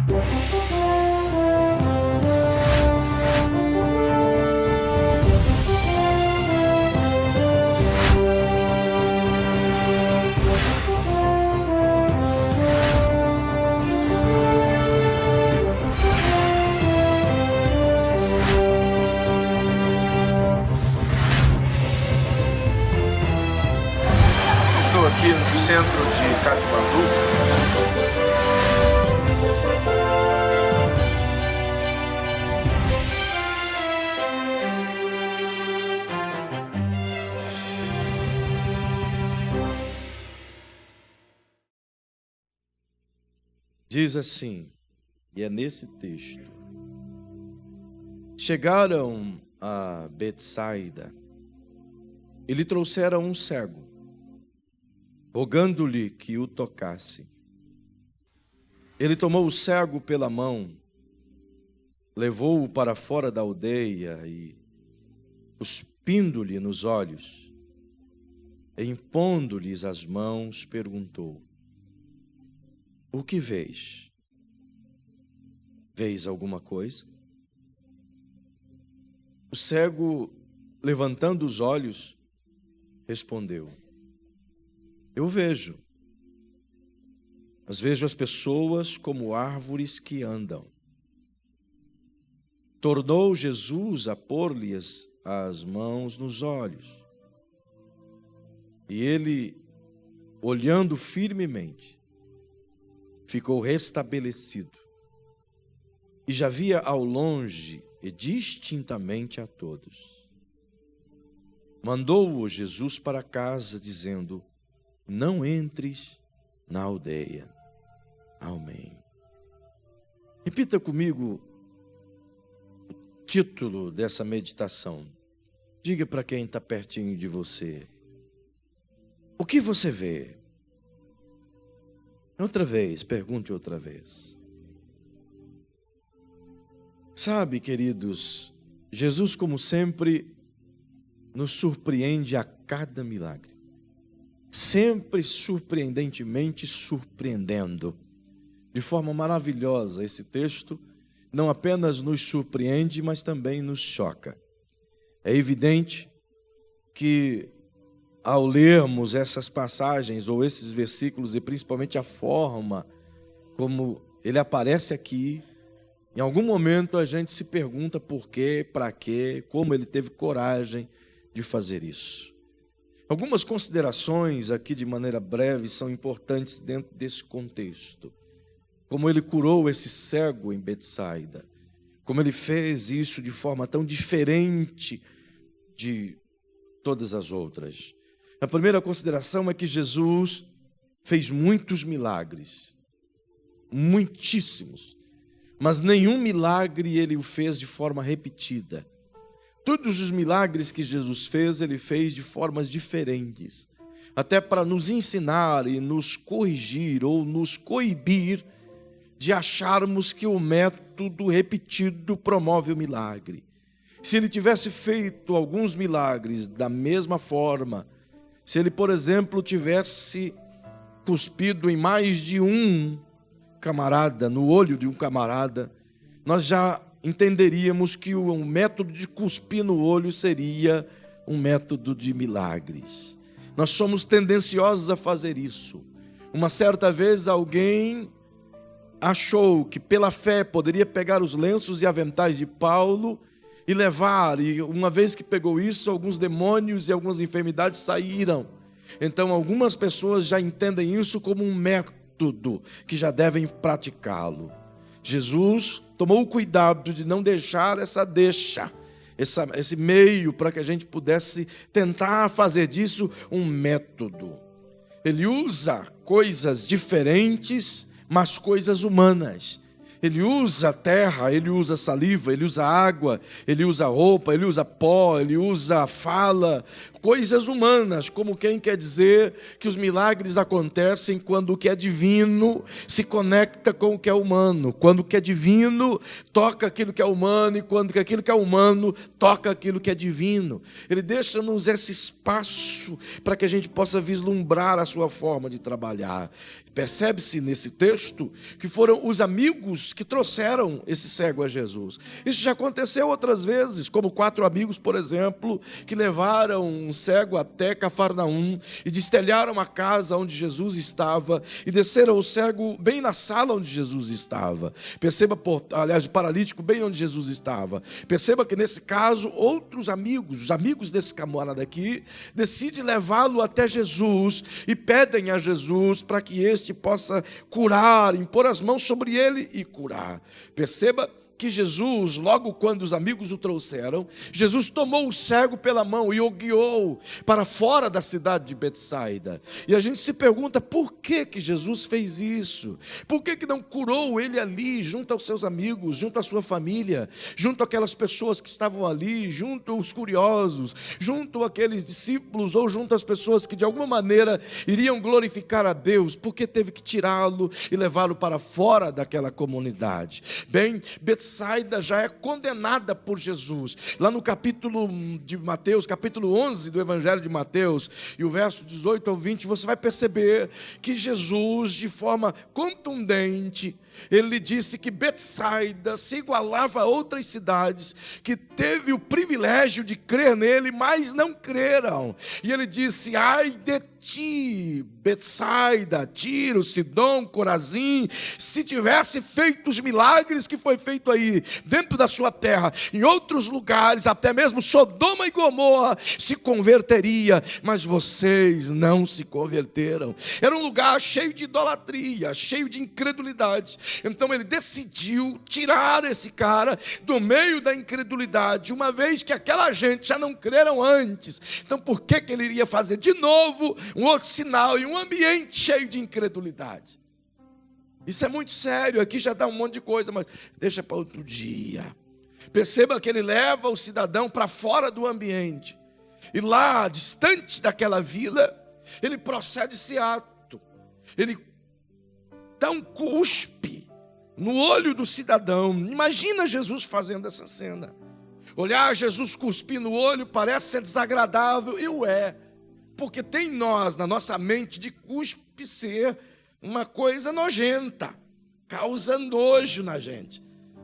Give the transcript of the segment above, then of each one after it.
Estou aqui no centro de Katmandu. Diz assim, e é nesse texto: chegaram a Betsaida e lhe trouxeram um cego, rogando-lhe que o tocasse. Ele tomou o cego pela mão, levou-o para fora da aldeia e, cuspindo-lhe nos olhos, e impondo-lhes as mãos, perguntou: o que vês? Vês alguma coisa? O cego, levantando os olhos, respondeu: eu vejo, mas vejo as pessoas como árvores que andam. Tornou Jesus a pôr-lhes as mãos nos olhos. E ele, olhando firmemente, ficou restabelecido. E já via ao longe e distintamente a todos. Mandou-o Jesus para casa, dizendo: não entres na aldeia. Amém. Repita comigo o título dessa meditação. Diga para quem está pertinho de você: o que você vê? Outra vez, pergunte outra vez. Sabe, queridos, Jesus, como sempre, nos surpreende a cada milagre. Sempre surpreendentemente surpreendendo. De forma maravilhosa, esse texto não apenas nos surpreende, mas também nos choca. É evidente que, ao lermos essas passagens ou esses versículos, e principalmente a forma como ele aparece aqui, em algum momento a gente se pergunta por quê, para quê, como ele teve coragem de fazer isso. Algumas considerações aqui de maneira breve são importantes dentro desse contexto. Como ele curou esse cego em Betsaida, como ele fez isso de forma tão diferente de todas as outras. A primeira consideração é que Jesus fez muitos milagres, muitíssimos, mas nenhum milagre ele o fez de forma repetida. Todos os milagres que Jesus fez, ele fez de formas diferentes, até para nos ensinar e nos corrigir ou nos coibir de acharmos que o método repetido promove o milagre. Se ele tivesse feito alguns milagres da mesma forma, se ele, por exemplo, tivesse cuspido em mais de um camarada, no olho de um camarada, nós já entenderíamos que o método de cuspir no olho seria um método de milagres. Nós somos tendenciosos a fazer isso. Uma certa vez alguém achou que pela fé poderia pegar os lenços e aventais de Paulo e levar, e uma vez que pegou isso, alguns demônios e algumas enfermidades saíram. Então algumas pessoas já entendem isso como um método que já devem praticá-lo. Jesus tomou o cuidado de não deixar esse meio para que a gente pudesse tentar fazer disso um método. Ele usa coisas diferentes, mas coisas humanas. Ele usa terra, ele usa saliva, ele usa água, ele usa roupa, ele usa pó, ele usa fala, coisas humanas, como quem quer dizer que os milagres acontecem quando o que é divino se conecta com o que é humano, quando o que é divino toca aquilo que é humano e quando aquilo que é humano toca aquilo que é divino. Ele deixa-nos esse espaço para que a gente possa vislumbrar a sua forma de trabalhar. Percebe-se nesse texto que foram os amigos que trouxeram esse cego a Jesus. Isso já aconteceu outras vezes, como 4 amigos, por exemplo, que levaram um cego até Cafarnaum e destelharam a casa onde Jesus estava e desceram o cego bem na sala onde Jesus estava. Perceba, aliás, o paralítico bem onde Jesus estava. Perceba que nesse caso, outros amigos, os amigos desse camarada aqui, decidem levá-lo até Jesus e pedem a Jesus para que este possa curar, impor as mãos sobre ele e curar. Perceba que Jesus, logo quando os amigos o trouxeram, Jesus tomou o cego pela mão e o guiou para fora da cidade de Betsaida. E a gente se pergunta por que Jesus fez isso? Por que não curou ele ali, junto aos seus amigos, junto à sua família, junto àquelas pessoas que estavam ali, junto aos curiosos, junto àqueles discípulos ou junto às pessoas que de alguma maneira iriam glorificar a Deus? Por que teve que tirá-lo e levá-lo para fora daquela comunidade? Bem, Betsaida já é condenada por Jesus. Lá no capítulo de Mateus, capítulo 11 do Evangelho de Mateus, e o verso 18 ao 20, você vai perceber que Jesus, de forma contundente, ele disse que Betsaida se igualava a outras cidades que teve o privilégio de crer nele, mas não creram. E ele disse: ai de ti, Betsaida, Tiro, Sidom, Corazim, se tivesse feito os milagres que foi feito aí, dentro da sua terra, em outros lugares, até mesmo Sodoma e Gomorra se converteria, mas vocês não se converteram. Era um lugar cheio de idolatria, cheio de incredulidade. Então ele decidiu tirar esse cara do meio da incredulidade, uma vez que aquela gente já não creram antes. Então por que ele iria fazer de novo um outro sinal em um ambiente cheio de incredulidade? Isso é muito sério, aqui já dá um monte de coisa, mas deixa para outro dia. Perceba que ele leva o cidadão para fora do ambiente. E lá, distante daquela vila, ele procede esse ato. Ele dá um cuspe no olho do cidadão. Imagina Jesus fazendo essa cena. Olhar Jesus cuspir no olho parece ser desagradável, e o é. Porque tem na nossa mente, de cuspe ser uma coisa nojenta. Causa nojo na gente,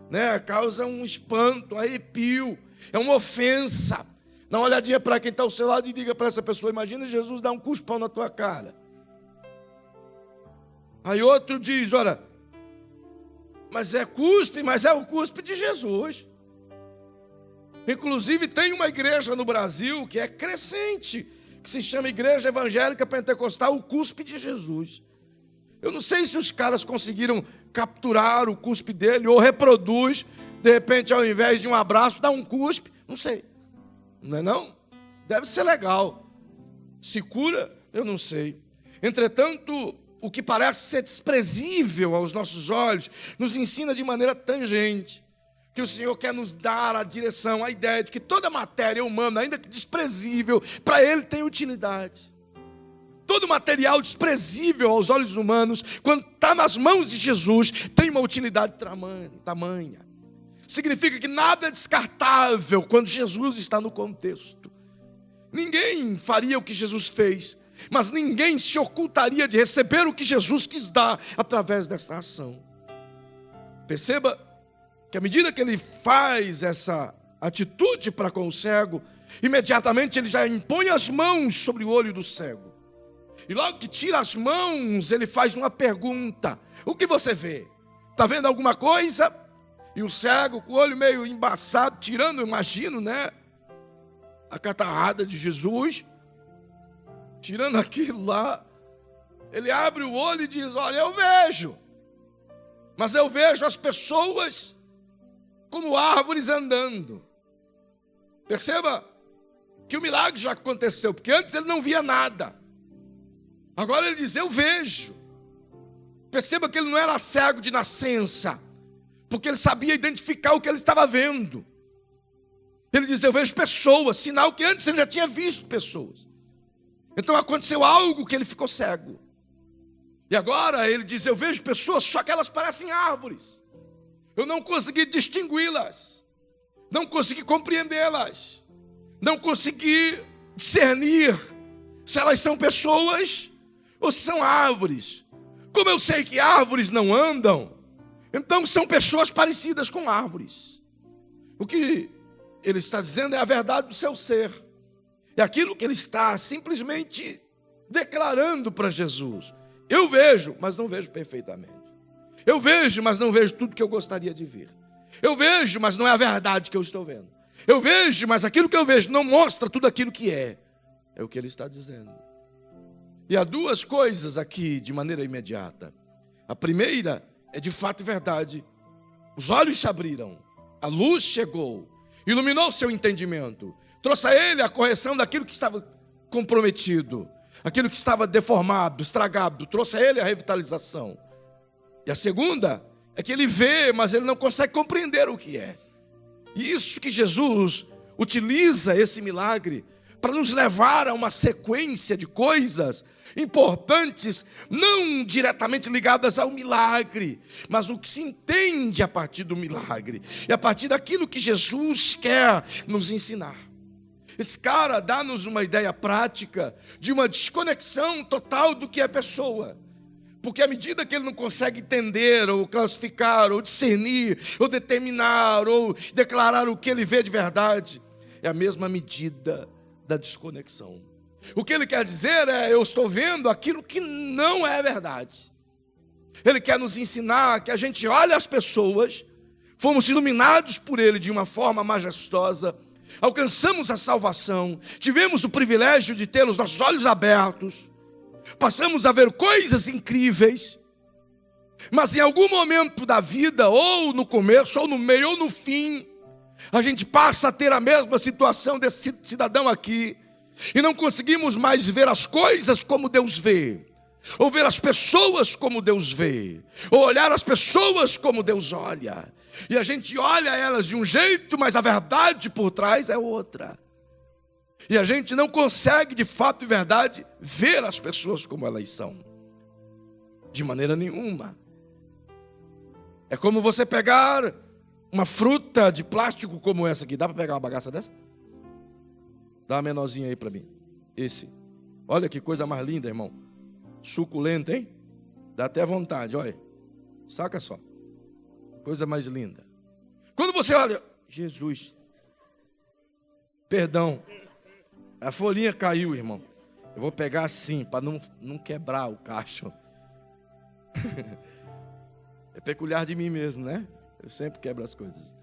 né? Causa um espanto, um arrepio. É uma ofensa. Dá uma olhadinha para quem está ao seu lado e diga para essa pessoa: imagina Jesus dar um cuspão na tua cara. Aí outro diz: olha, mas é cuspe, mas é o cuspe de Jesus. Inclusive tem uma igreja no Brasil que é crescente, que se chama Igreja Evangélica Pentecostal, o cuspe de Jesus. Eu não sei se os caras conseguiram capturar o cuspe dele ou reproduz, de repente ao invés de um abraço, dá um cuspe, não sei. Não é não? Deve ser legal. Se cura, eu não sei. Entretanto, o que parece ser desprezível aos nossos olhos, nos ensina de maneira tangente que o Senhor quer nos dar a direção, a ideia de que toda matéria humana, ainda que desprezível, para Ele tem utilidade. Todo material desprezível aos olhos humanos, quando está nas mãos de Jesus, tem uma utilidade tamanha. Significa que nada é descartável quando Jesus está no contexto. Ninguém faria o que Jesus fez, mas ninguém se ocultaria de receber o que Jesus quis dar através desta ação. Perceba que à medida que ele faz essa atitude para com o cego, imediatamente ele já impõe as mãos sobre o olho do cego. E logo que tira as mãos, ele faz uma pergunta: o que você vê? Está vendo alguma coisa? E o cego, com o olho meio embaçado, tirando, eu imagino, né, a catarrada de Jesus, tirando aquilo lá, ele abre o olho e diz: olha, eu vejo, mas eu vejo as pessoas como árvores andando. Perceba que o milagre já aconteceu, porque antes ele não via nada. Agora ele diz: eu vejo. Perceba que ele não era cego de nascença, porque ele sabia identificar o que ele estava vendo. Ele diz: eu vejo pessoas, sinal que antes ele já tinha visto pessoas. Então aconteceu algo que ele ficou cego. E agora ele diz: eu vejo pessoas, só que elas parecem árvores. Eu não consegui distingui-las, não consegui compreendê-las, não consegui discernir se elas são pessoas ou se são árvores. Como eu sei que árvores não andam, então são pessoas parecidas com árvores. O que ele está dizendo é a verdade do seu ser. É aquilo que ele está simplesmente declarando para Jesus. Eu vejo, mas não vejo perfeitamente. Eu vejo, mas não vejo tudo que eu gostaria de ver. Eu vejo, mas não é a verdade que eu estou vendo. Eu vejo, mas aquilo que eu vejo não mostra tudo aquilo que é. É o que ele está dizendo. E há duas coisas aqui de maneira imediata. A primeira é de fato e verdade. Os olhos se abriram, a luz chegou, iluminou seu entendimento, trouxe a ele a correção daquilo que estava comprometido, aquilo que estava deformado, estragado, trouxe a ele a revitalização. E a segunda é que ele vê, mas ele não consegue compreender o que é. E isso que Jesus utiliza esse milagre para nos levar a uma sequência de coisas importantes, não diretamente ligadas ao milagre, mas o que se entende a partir do milagre, e a partir daquilo que Jesus quer nos ensinar. Esse cara dá-nos uma ideia prática de uma desconexão total do que é pessoa. Porque à medida que ele não consegue entender, ou classificar, ou discernir, ou determinar, ou declarar o que ele vê de verdade, é a mesma medida da desconexão. O que ele quer dizer é, eu estou vendo aquilo que não é verdade. Ele quer nos ensinar que a gente olha as pessoas, fomos iluminados por ele de uma forma majestosa, alcançamos a salvação, tivemos o privilégio de ter os nossos olhos abertos, passamos a ver coisas incríveis, mas em algum momento da vida, ou no começo, ou no meio, ou no fim, a gente passa a ter a mesma situação desse cidadão aqui, e não conseguimos mais ver as coisas como Deus vê, ou ver as pessoas como Deus vê, ou olhar as pessoas como Deus olha, e a gente olha elas de um jeito, mas a verdade por trás é outra. E a gente não consegue, de fato e verdade, ver as pessoas como elas são. De maneira nenhuma. É como você pegar uma fruta de plástico como essa aqui. Dá para pegar uma bagaça dessa? Dá uma menorzinha aí para mim. Esse. Olha que coisa mais linda, irmão. Suculenta, hein? Dá até vontade, olha. Saca só. Coisa mais linda. Quando você olha... Jesus. Perdão. A folhinha caiu, irmão. Eu vou pegar assim, para não quebrar o cacho. É peculiar de mim mesmo, né? Eu sempre quebro as coisas.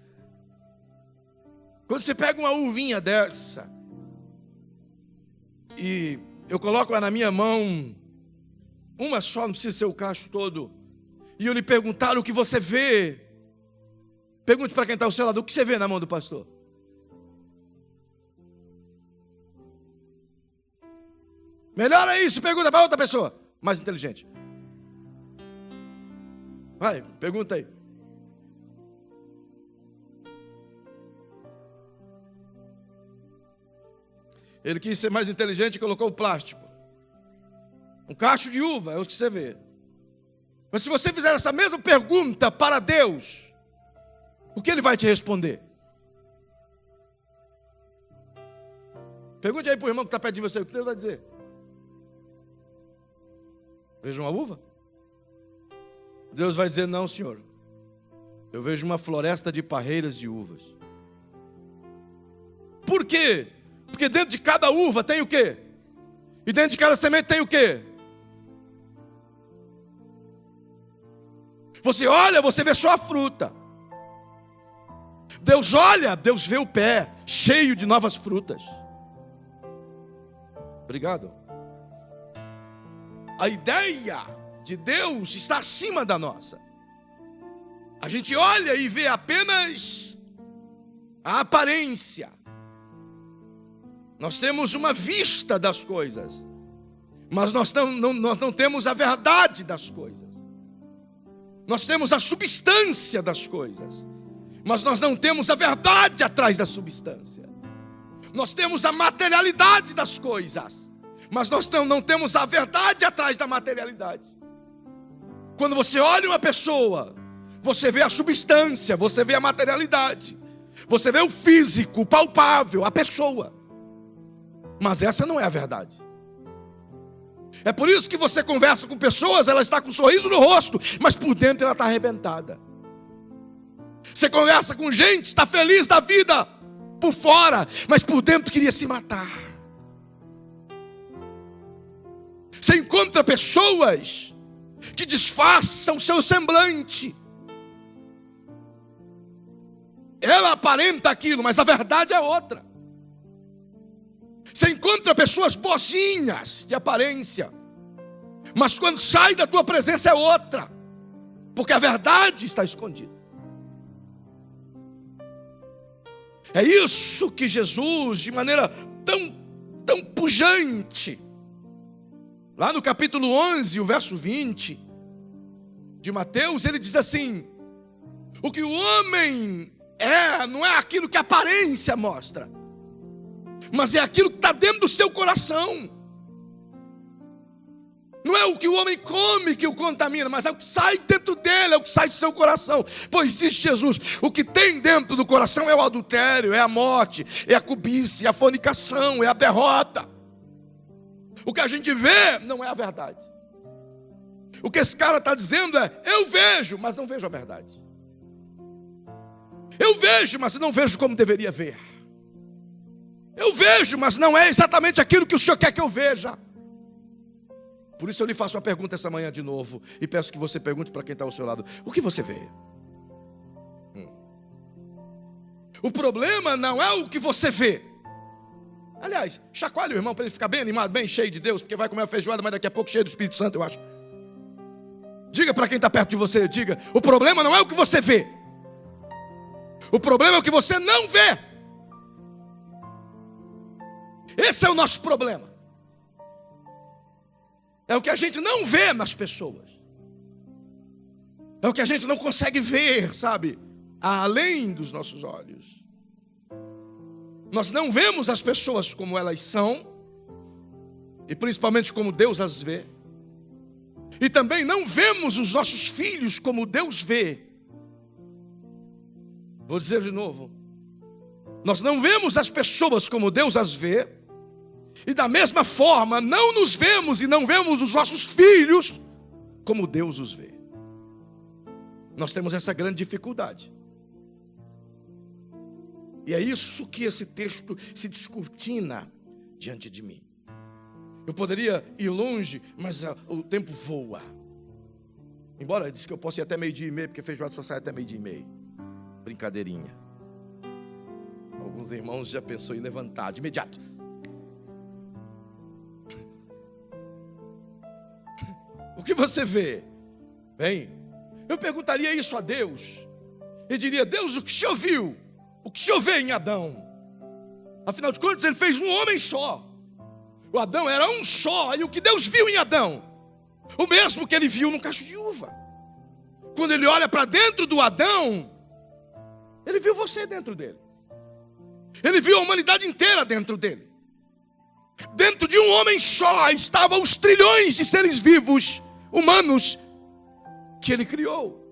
Quando você pega uma uvinha dessa, e eu coloco ela na minha mão, uma só, não precisa ser o cacho todo, e eu lhe perguntar o que você vê, pergunte para quem está ao seu lado, o que você vê na mão do pastor? Melhor é isso, pergunta para outra pessoa mais inteligente. Vai, pergunta aí. Ele quis ser mais inteligente e colocou o plástico. Um cacho de uva, é o que você vê. Mas se você fizer essa mesma pergunta para Deus, o que Ele vai te responder? Pergunte aí para o irmão que está perto de você, o que Deus vai dizer? Vejo uma uva? Deus vai dizer, não, senhor. Eu vejo uma floresta de parreiras de uvas. Por quê? Porque dentro de cada uva tem o quê? E dentro de cada semente tem o quê? Você olha, você vê só a fruta. Deus olha, Deus vê o pé cheio de novas frutas. Obrigado. A ideia de Deus está acima da nossa. A gente olha e vê apenas a aparência. Nós temos uma vista das coisas, mas nós não temos a verdade das coisas. Nós temos a substância das coisas, mas nós não temos a verdade atrás da substância. Nós temos a materialidade das coisas, mas nós não temos a verdade atrás da materialidade. Quando você olha uma pessoa, você vê a substância, você vê a materialidade, você vê o físico, o palpável, a pessoa. Mas essa não é a verdade. É por isso que você conversa com pessoas, ela está com um sorriso no rosto, mas por dentro ela está arrebentada. Você conversa com gente, está feliz da vida por fora, mas por dentro queria se matar. Você encontra pessoas que disfarçam seu semblante. Ela aparenta aquilo, mas a verdade é outra. Você encontra pessoas boazinhas de aparência, mas quando sai da tua presença é outra, porque a verdade está escondida. É isso que Jesus, de maneira tão pujante, lá no capítulo 11, o verso 20 de Mateus, ele diz assim: o que o homem não é aquilo que a aparência mostra, mas é aquilo que está dentro do seu coração. Não é o que o homem come que o contamina, mas é o que sai dentro dele, é o que sai do seu coração. Pois diz Jesus, o que tem dentro do coração é o adultério, é a morte, é a cobiça, é a fornicação, é a derrota. O que a gente vê não é a verdade. O que esse cara está dizendo é: eu vejo, mas não vejo a verdade. Eu vejo, mas não vejo como deveria ver. Eu vejo, mas não é exatamente aquilo que o Senhor quer que eu veja. Por isso eu lhe faço uma pergunta essa manhã de novo, e peço que você pergunte para quem está ao seu lado: o que você vê? O problema não é o que você vê. Aliás, chacoalhe o irmão para ele ficar bem animado, bem cheio de Deus, porque vai comer a feijoada, mas daqui a pouco cheio do Espírito Santo, eu acho. Diga para quem está perto de você, diga: o problema não é o que você vê. O problema é o que você não vê. Esse é o nosso problema. É o que a gente não vê nas pessoas. É o que a gente não consegue ver, sabe? Além dos nossos olhos. Nós não vemos as pessoas como elas são, e principalmente como Deus as vê. E também não vemos os nossos filhos como Deus vê. Vou dizer de novo. Nós não vemos as pessoas como Deus as vê. E da mesma forma, não nos vemos e não vemos os nossos filhos como Deus os vê. Nós temos essa grande dificuldade. E é isso que esse texto se descortina diante de mim. Eu poderia ir longe, mas o tempo voa. Embora eu disse que eu posso ir até 12:30, porque feijoada só sai até 12:30. Brincadeirinha. Alguns irmãos já pensou em levantar de imediato. O que você vê? Bem, eu perguntaria isso a Deus. E diria: Deus, o que o Senhor viu? O que o Senhor vê em Adão? Afinal de contas, ele fez um homem só. O Adão era um só. E o que Deus viu em Adão? O mesmo que ele viu no cacho de uva. Quando ele olha para dentro do Adão, ele viu você dentro dele. Ele viu a humanidade inteira dentro dele. Dentro de um homem só estavam os trilhões de seres vivos, humanos, que ele criou.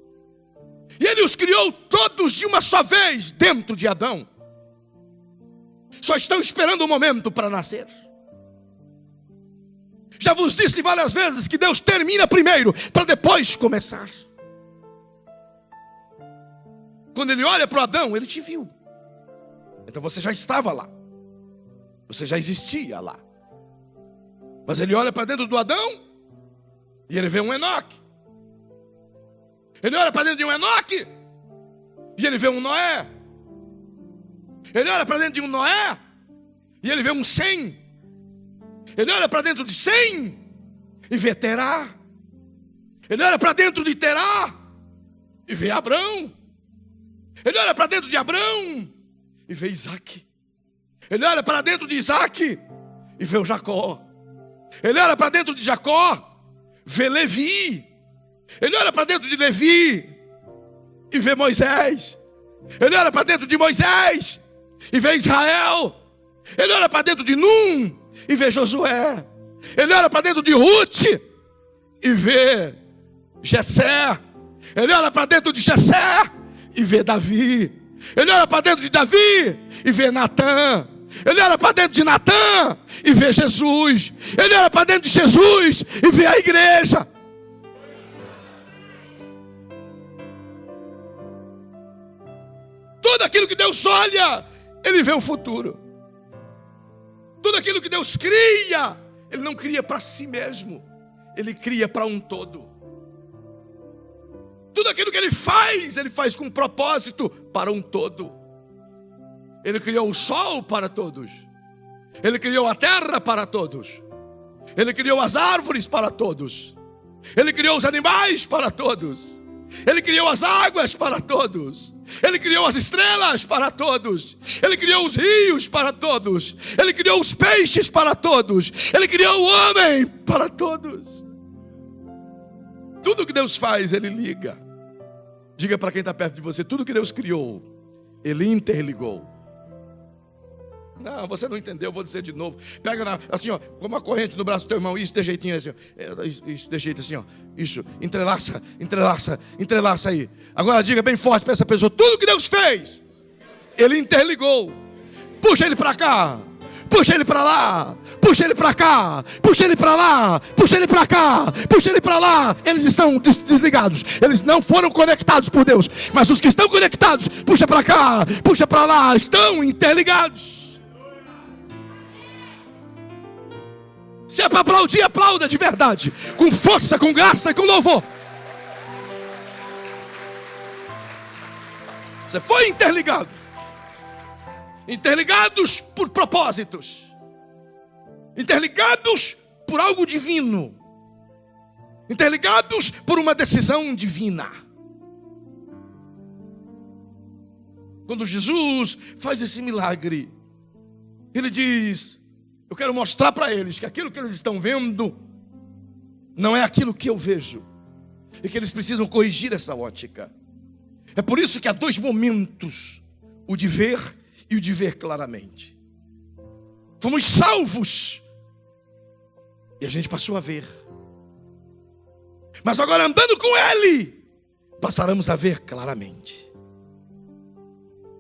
E ele os criou todos de uma só vez dentro de Adão. Só estão esperando o momento para nascer. Já vos disse várias vezes que Deus termina primeiro para depois começar. Quando ele olha para Adão, ele te viu. Então você já estava lá. Você já existia lá. Mas ele olha para dentro do Adão e ele vê um Enoque. Ele olha para dentro de um Enoque e ele vê um Noé. Ele olha para dentro de um Noé e ele vê um Sem. Ele olha para dentro de Sem e vê Terá. Ele olha para dentro de Terá e vê Abrão. Ele olha para dentro de Abrão e vê Isaac. Ele olha para dentro de Isaac e vê o Jacó. Ele olha para dentro de Jacó, vê Levi. Ele olha para dentro de Levi e vê Moisés. Ele olha para dentro de Moisés e vê Israel. Ele olha para dentro de Num e vê Josué. Ele olha para dentro de Ruth e vê Jessé. Ele olha para dentro de Jessé e vê Davi. Ele olha para dentro de Davi e vê Natã. Ele olha para dentro de Natã e vê Jesus. Ele olha para dentro de Jesus e vê a igreja. Tudo aquilo que Deus olha, Ele vê o futuro. Tudo aquilo que Deus cria, Ele não cria para si mesmo, Ele cria para um todo. Tudo aquilo que Ele faz com propósito para um todo. Ele criou o sol para todos. Ele criou a terra para todos. Ele criou as árvores para todos. Ele criou os animais para todos. Ele criou as águas para todos. Ele criou as estrelas para todos. Ele criou os rios para todos. Ele criou os peixes para todos. Ele criou o homem para todos. Tudo que Deus faz, Ele liga. Diga para quem está perto de você: tudo que Deus criou, Ele interligou. Não, você não entendeu, eu vou dizer de novo. Pega assim, ó, com uma corrente no braço do teu irmão, isso, de jeitinho assim, ó. Isso, de jeito assim, ó. Isso, entrelaça aí. Agora diga bem forte para essa pessoa: tudo que Deus fez, Ele interligou. Puxa ele para cá, puxa ele para lá, puxa ele para cá, puxa ele para lá, puxa ele para cá, puxa ele para lá. Eles estão desligados, eles não foram conectados por Deus, mas os que estão conectados, puxa para cá, puxa para lá, estão interligados. Se é para aplaudir, aplauda de verdade, com força, com graça e com louvor. Você foi interligado. Interligados por propósitos. Interligados por algo divino. Interligados por uma decisão divina. Quando Jesus faz esse milagre, Ele diz: eu quero mostrar para eles que aquilo que eles estão vendo não é aquilo que eu vejo, e que eles precisam corrigir essa ótica. É por isso que há dois momentos: o de ver e o de ver claramente. Fomos salvos e a gente passou a ver, mas agora, andando com Ele, passaremos a ver claramente.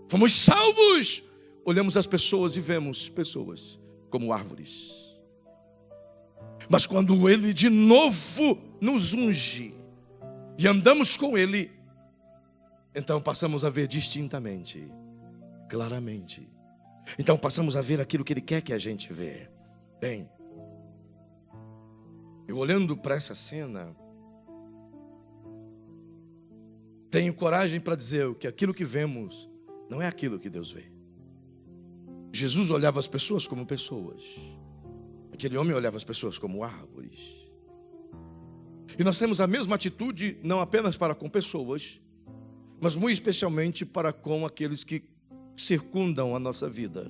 Fomos salvos, olhamos as pessoas e vemos pessoas como árvores. Mas quando Ele de novo nos unge e andamos com Ele, então passamos a ver distintamente, claramente. Então passamos a ver aquilo que Ele quer que a gente vê. Bem, eu olhando para essa cena, tenho coragem para dizer que aquilo que vemos não é aquilo que Deus vê. Jesus olhava as pessoas como pessoas. Aquele homem olhava as pessoas como árvores. E nós temos a mesma atitude, não apenas para com pessoas, mas muito especialmente para com aqueles que circundam a nossa vida,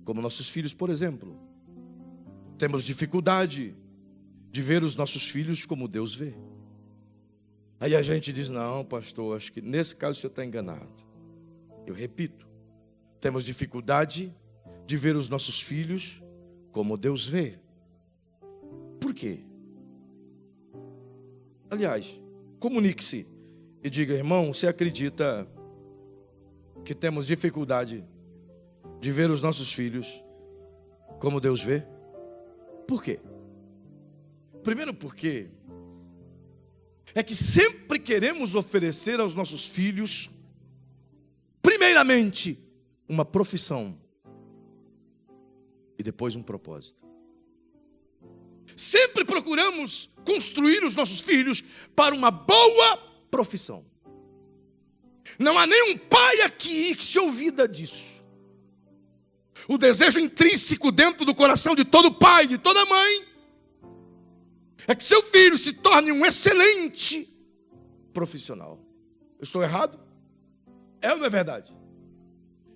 como nossos filhos, por exemplo. Temos dificuldade de ver os nossos filhos como Deus vê. Aí a gente diz: não, pastor, acho que nesse caso o senhor está enganado. Eu repito, temos dificuldade de ver os nossos filhos como Deus vê. Por quê? Aliás, comunique-se e diga: irmão, você acredita que temos dificuldade de ver os nossos filhos como Deus vê? Por quê? Primeiro, porque é que sempre queremos oferecer aos nossos filhos, primeiramente, uma profissão e depois um propósito. Sempre procuramos construir os nossos filhos para uma boa profissão. Não há nenhum pai aqui que se ouvida disso. O desejo intrínseco dentro do coração de todo pai, de toda mãe, é que seu filho se torne um excelente profissional. Eu estou errado? É ou não é verdade?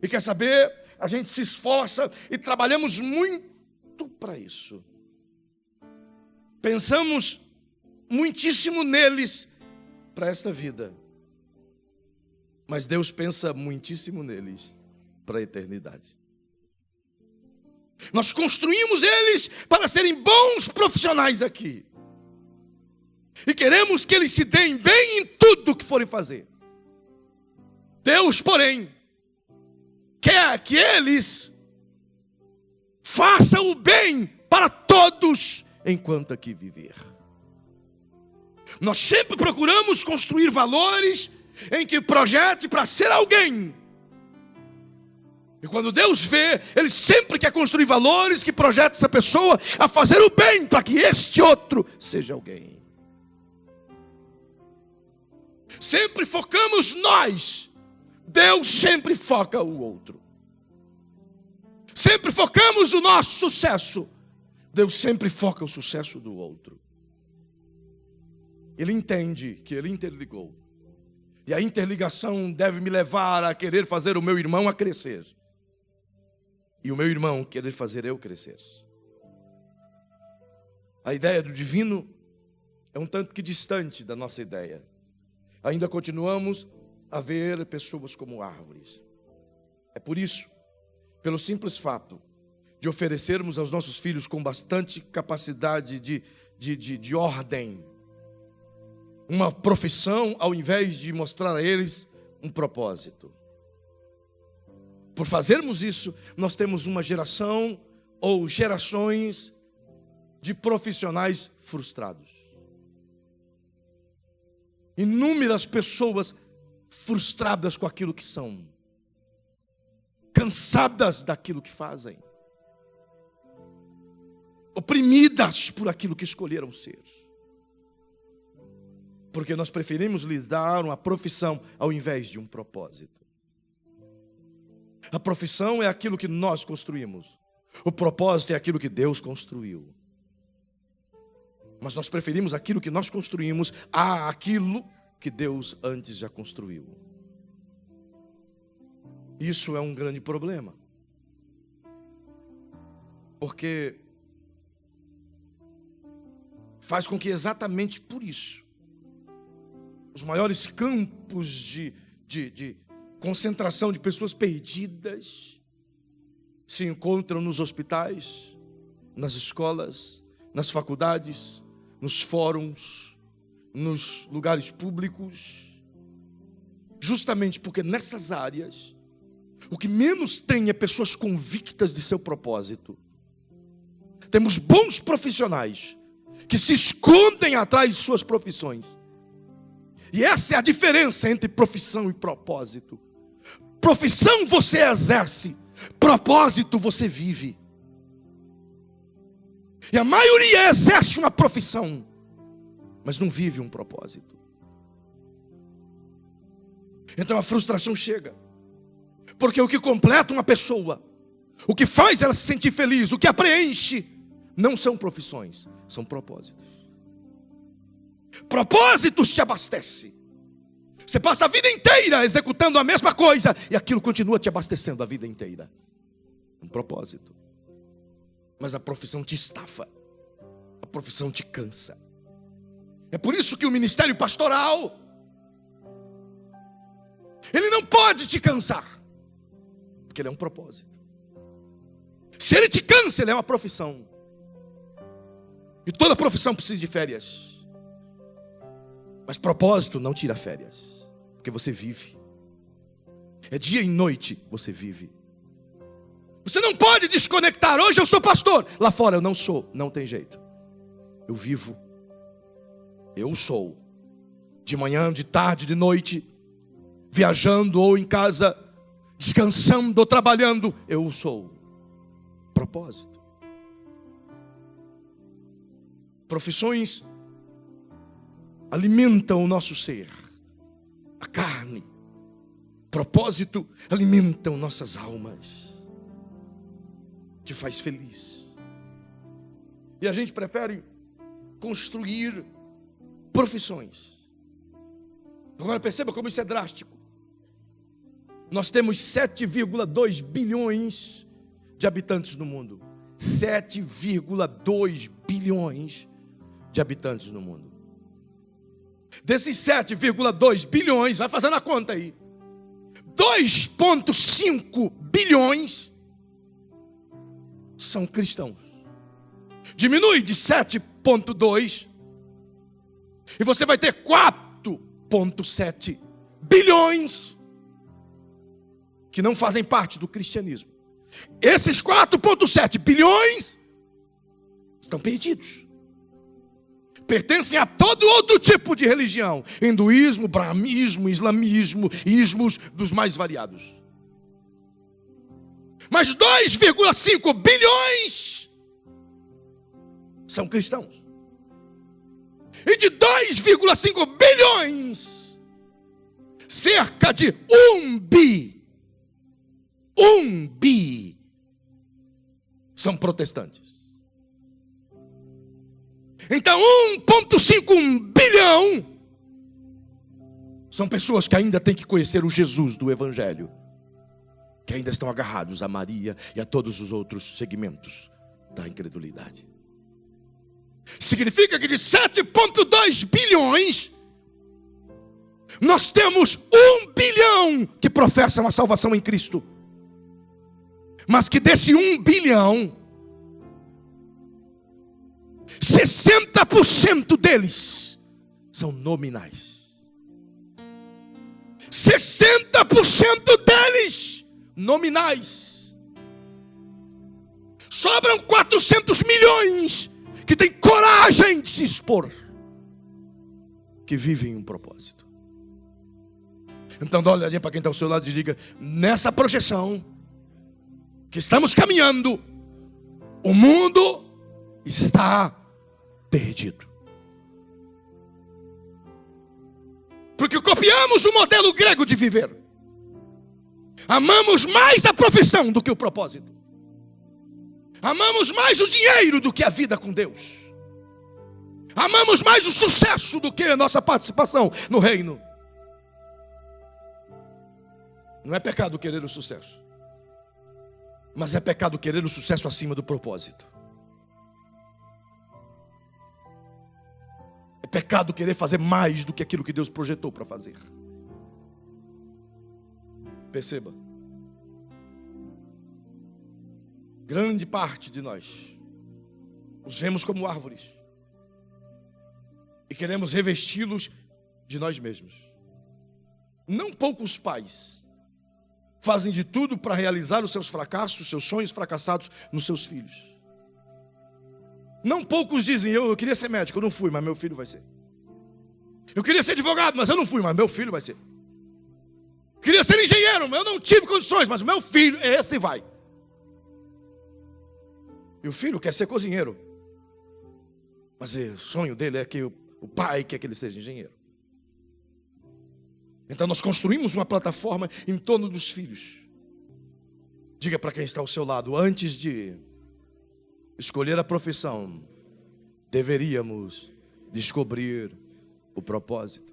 E quer saber? A gente se esforça e trabalhamos muito para isso. Pensamos muitíssimo neles para esta vida. Mas Deus pensa muitíssimo neles para a eternidade. Nós construímos eles para serem bons profissionais aqui. E queremos que eles se deem bem em tudo que forem fazer. Deus, porém, quer que eles Faça o bem para todos enquanto aqui viver. Nós sempre procuramos construir valores em que projete para ser alguém. E quando Deus vê, Ele sempre quer construir valores que projetem essa pessoa a fazer o bem para que este outro seja alguém. Sempre focamos nós, Deus sempre foca o outro. Sempre focamos o nosso sucesso, Deus sempre foca o sucesso do outro. Ele entende que Ele interligou. E a interligação deve me levar a querer fazer o meu irmão a crescer. E o meu irmão querer fazer eu crescer. A ideia do divino é um tanto que distante da nossa ideia. Ainda continuamos a ver pessoas como árvores. É por isso, pelo simples fato de oferecermos aos nossos filhos com bastante capacidade de ordem, uma profissão ao invés de mostrar a eles um propósito. Por fazermos isso, nós temos uma geração ou gerações de profissionais frustrados. Inúmeras pessoas frustradas com aquilo que são, cansadas daquilo que fazem, oprimidas por aquilo que escolheram ser. Porque nós preferimos lhes dar uma profissão ao invés de um propósito. A profissão é aquilo que nós construímos. O propósito é aquilo que Deus construiu. Mas nós preferimos aquilo que nós construímos a aquilo que Deus antes já construiu. Isso é um grande problema. Porque faz com que exatamente por isso os maiores campos de concentração de pessoas perdidas se encontram nos hospitais, nas escolas, nas faculdades, nos fóruns, nos lugares públicos, justamente porque nessas áreas o que menos tem é pessoas convictas de seu propósito. Temos bons profissionais que se escondem atrás de suas profissões. E essa é a diferença entre profissão e propósito. Profissão você exerce, propósito você vive. E a maioria exerce uma profissão, mas não vive um propósito. Então a frustração chega. Porque o que completa uma pessoa, o que faz ela se sentir feliz, o que a preenche, não são profissões, são propósitos. Propósitos te abastecem. Você passa a vida inteira executando a mesma coisa e aquilo continua te abastecendo a vida inteira. Um propósito. Mas a profissão te estafa. A profissão te cansa. É por isso que o ministério pastoral, ele não pode te cansar, porque ele é um propósito. Se ele te cansa, ele é uma profissão. E toda profissão precisa de férias. Mas propósito não tira férias, porque você vive. É dia e noite, você vive. Você não pode desconectar. Hoje eu sou pastor, lá fora eu não sou. Não tem jeito. Eu vivo. Eu sou. De manhã, de tarde, de noite, viajando ou em casa, descansando ou trabalhando, eu sou. Propósito. Profissões alimentam o nosso ser, a carne. Propósito alimentam nossas almas, te faz feliz. E a gente prefere construir profissões. Agora perceba como isso é drástico. Nós temos 7,2 bilhões de habitantes no mundo. 7,2 bilhões de habitantes no mundo. Desses 7,2 bilhões, vai fazendo a conta aí, 2,5 bilhões são cristãos. Diminui de 7,2 e você vai ter 4,7 bilhões que não fazem parte do cristianismo. Esses 4,7 bilhões estão perdidos. Pertencem a todo outro tipo de religião: hinduísmo, brahmismo, islamismo, ismos dos mais variados. Mas 2,5 bilhões são cristãos. E de 2,5 bilhões, cerca de 1 bi são protestantes. Então 1,5 bilhão são pessoas que ainda têm que conhecer o Jesus do Evangelho, que ainda estão agarrados a Maria e a todos os outros segmentos da incredulidade. Significa que de 7,2 bilhões, nós temos 1 bilhão que professam a salvação em Cristo. Mas que desse 1 bilhão, 60% deles são nominais. 60% deles nominais. Sobram 400 milhões que têm coragem de se expor, que vivem um propósito. Então dá uma olhadinha para quem está ao seu lado e diga: nessa projeção que estamos caminhando, o mundo está perdido. Porque copiamos o modelo grego de viver. Amamos mais a profissão do que o propósito. Amamos mais o dinheiro do que a vida com Deus. Amamos mais o sucesso do que a nossa participação no reino. Não é pecado querer o sucesso, mas é pecado querer o sucesso acima do propósito. É pecado querer fazer mais do que aquilo que Deus projetou para fazer. Perceba, grande parte de nós os vemos como árvores e queremos revesti-los de nós mesmos. Não poucos pais fazem de tudo para realizar os seus fracassos, os seus sonhos fracassados nos seus filhos. Não poucos dizem: eu queria ser médico, eu não fui, mas meu filho vai ser. Eu queria ser advogado, mas eu não fui, mas meu filho vai ser. Queria ser engenheiro, mas eu não tive condições, mas o meu filho, esse vai. E o filho quer ser cozinheiro, mas o sonho dele é que o pai quer que ele seja engenheiro. Então nós construímos uma plataforma em torno dos filhos. Diga para quem está ao seu lado: antes de escolher a profissão, deveríamos descobrir o propósito.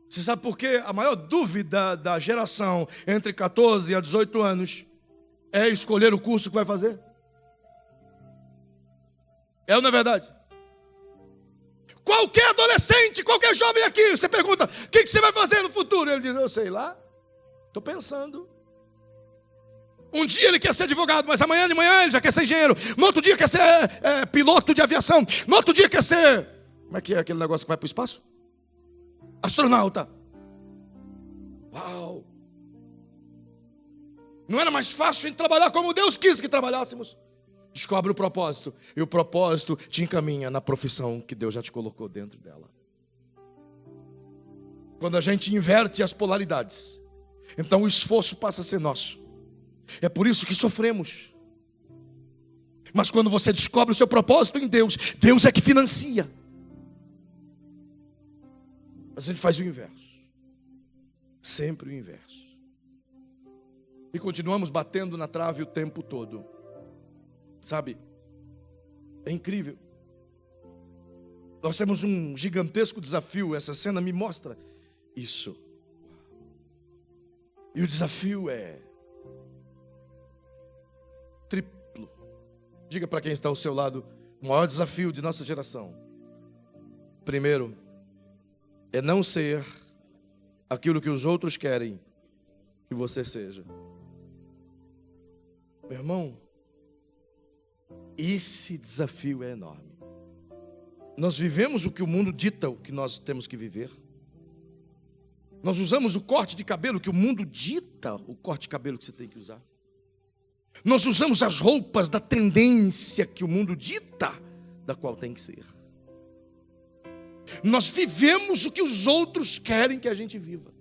Você sabe por quê? A maior dúvida da geração entre 14 a 18 anos é escolher o curso que vai fazer? É ou não é verdade? Qualquer adolescente, qualquer jovem aqui, você pergunta: o que você vai fazer no futuro? Ele diz: eu sei lá, estou pensando. Um dia ele quer ser advogado, mas amanhã de manhã ele já quer ser engenheiro. No outro dia quer ser piloto de aviação. No outro dia quer ser... Como é que é aquele negócio que vai para o espaço? Astronauta. Uau! Não era mais fácil a gente trabalhar como Deus quis que trabalhássemos? Descobre o propósito. E o propósito te encaminha na profissão que Deus já te colocou dentro dela. Quando a gente inverte as polaridades, então o esforço passa a ser nosso. É por isso que sofremos. Mas quando você descobre o seu propósito em Deus, Deus é que financia. Mas a gente faz o inverso. Sempre o inverso. E continuamos batendo na trave o tempo todo. Sabe? É incrível. Nós temos um gigantesco desafio. Essa cena me mostra isso. E o desafio é triplo. Diga para quem está ao seu lado: o maior desafio de nossa geração, primeiro, é não ser aquilo que os outros querem que você seja. Meu irmão, esse desafio é enorme. Nós vivemos o que o mundo dita o que nós temos que viver. Nós usamos o corte de cabelo que o mundo dita, o corte de cabelo que você tem que usar. Nós usamos as roupas da tendência que o mundo dita, da qual tem que ser. Nós vivemos o que os outros querem que a gente viva.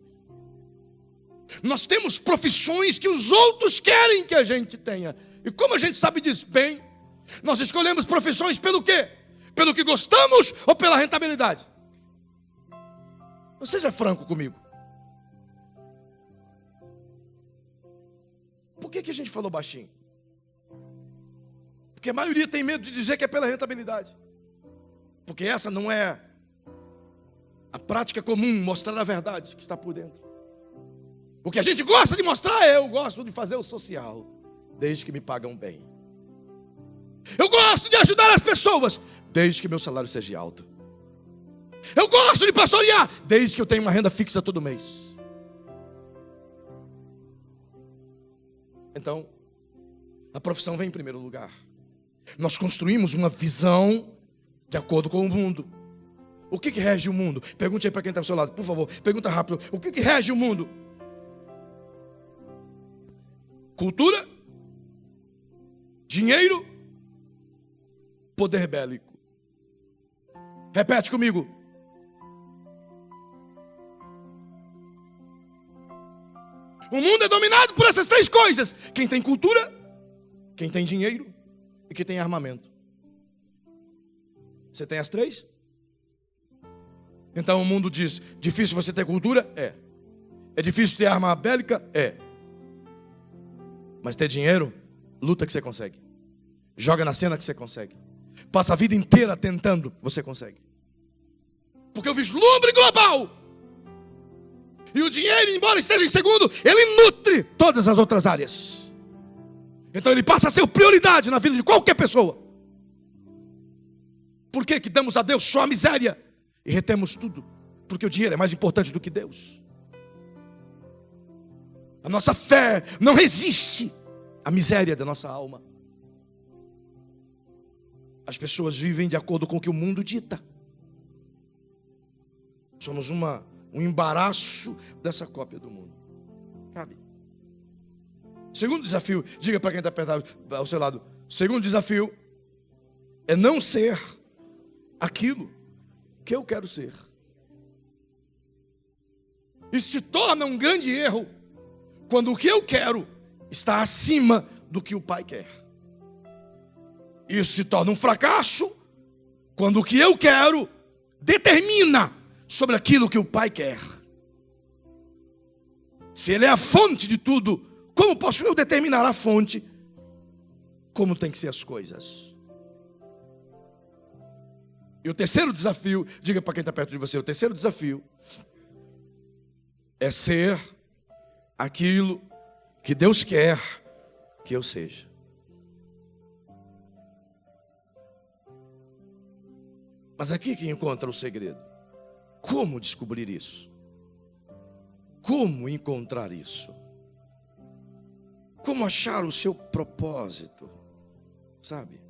Nós temos profissões que os outros querem que a gente tenha. E como a gente sabe disso? Bem, nós escolhemos profissões pelo quê? Pelo que gostamos ou pela rentabilidade? Seja franco comigo. Por que a gente falou baixinho? Porque a maioria tem medo de dizer que é pela rentabilidade. Porque essa não é a prática comum, mostrar a verdade que está por dentro. O que a gente gosta de mostrar, eu gosto de fazer o social, desde que me pagam bem. Eu gosto de ajudar as pessoas, desde que meu salário seja alto. Eu gosto de pastorear, desde que eu tenha uma renda fixa todo mês. Então, a profissão vem em primeiro lugar. Nós construímos uma visão de acordo com o mundo. O que rege o mundo? Pergunte aí para quem está ao seu lado, por favor. Pergunta rápido. O que rege o mundo? Cultura? Dinheiro? Poder bélico? Repete comigo. O mundo é dominado por essas três coisas: quem tem cultura, quem tem dinheiro e quem tem armamento. Você tem as três? Então o mundo diz: difícil você ter cultura? É. É difícil ter arma bélica? É. Mas ter dinheiro, luta que você consegue. Joga na cena que você consegue. Passa a vida inteira tentando, você consegue. Porque o vislumbre global e o dinheiro, embora esteja em segundo, ele nutre todas as outras áreas. Então ele passa a ser prioridade na vida de qualquer pessoa. Por que damos a Deus só a miséria e retemos tudo? Porque o dinheiro é mais importante do que Deus. A nossa fé não resiste à miséria da nossa alma. As pessoas vivem de acordo com o que o mundo dita. Somos um embaraço dessa cópia do mundo. Sabe? Segundo desafio, diga para quem está apertado ao seu lado. Segundo desafio é não ser aquilo que eu quero ser. Isso se torna um grande erro quando o que eu quero está acima do que o Pai quer. Isso se torna um fracasso quando o que eu quero determina sobre aquilo que o Pai quer. Se Ele é a fonte de tudo, como posso eu determinar a fonte? Como tem que ser as coisas? E o terceiro desafio, diga para quem está perto de você, o terceiro desafio é ser aquilo que Deus quer que eu seja. Mas aqui que encontra o segredo. Como descobrir isso? Como encontrar isso? Como achar o seu propósito? Sabe?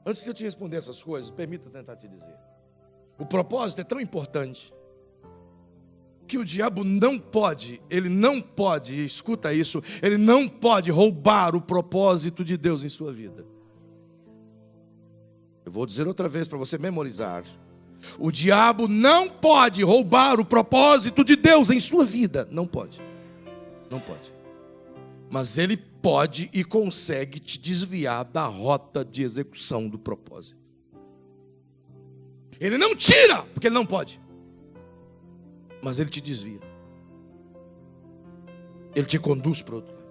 Antes de eu te responder essas coisas, permita tentar te dizer. O propósito é tão importante que o diabo não pode, ele não pode, escuta isso, ele não pode roubar o propósito de Deus em sua vida. Eu vou dizer outra vez para você memorizar. O diabo não pode roubar o propósito de Deus em sua vida. Não pode. Não pode. Mas ele pode e consegue te desviar da rota de execução do propósito. Ele não tira, porque ele não pode. Mas ele te desvia. Ele te conduz para o outro lado.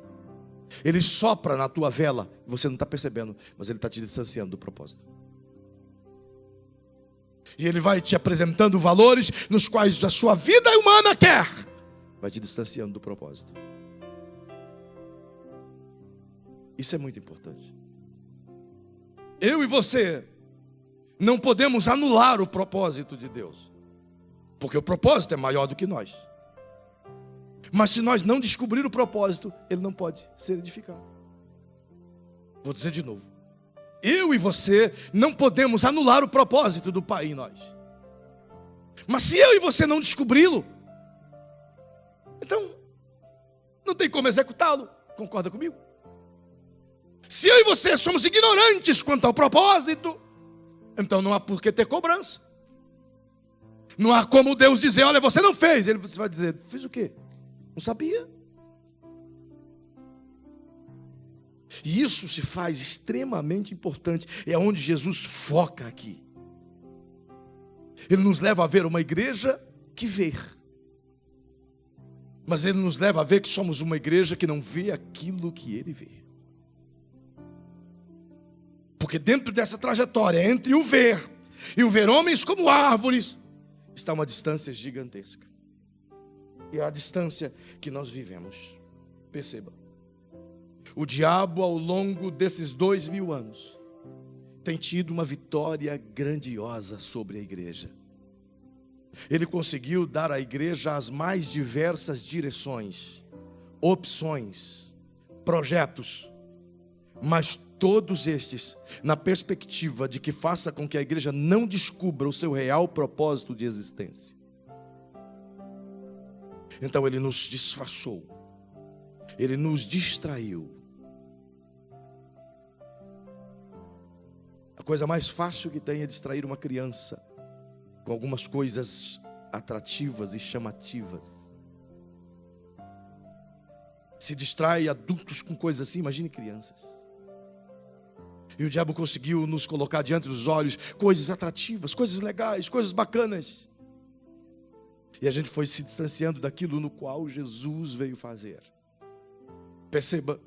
Ele sopra na tua vela, você não está percebendo, mas ele está te distanciando do propósito. E ele vai te apresentando valores nos quais a sua vida humana quer. Vai te distanciando do propósito. Isso é muito importante. Eu e você não podemos anular o propósito de Deus. Porque o propósito é maior do que nós. Mas se nós não descobrir o propósito, ele não pode ser edificado. Vou dizer de novo. Eu e você não podemos anular o propósito do Pai em nós. Mas se eu e você não descobri-lo, tem como executá-lo. Concorda comigo? Se eu e você somos ignorantes quanto ao propósito, então não há por que ter cobrança. Não há como Deus dizer, olha, você não fez. Você vai dizer, fiz o quê? Não sabia. E isso se faz extremamente importante. É onde Jesus foca aqui. Ele nos leva a ver uma igreja que vê. Mas ele nos leva a ver que somos uma igreja que não vê aquilo que ele vê. Porque dentro dessa trajetória, entre o ver e o ver homens como árvores, está uma distância gigantesca. E é a distância que nós vivemos. Perceba. O diabo, ao longo desses 2000 anos, tem tido uma vitória grandiosa sobre a igreja. Ele conseguiu dar à igreja as mais diversas direções, opções, projetos, mas todos estes na perspectiva de que faça com que a igreja não descubra o seu real propósito de existência. Então ele nos disfarçou, ele nos distraiu. A coisa mais fácil que tem é distrair uma criança com algumas coisas atrativas e chamativas. Se distrai adultos com coisas assim, imagine crianças. E o diabo conseguiu nos colocar diante dos olhos coisas atrativas, coisas legais, coisas bacanas. E a gente foi se distanciando daquilo no qual Jesus veio fazer. Perceba,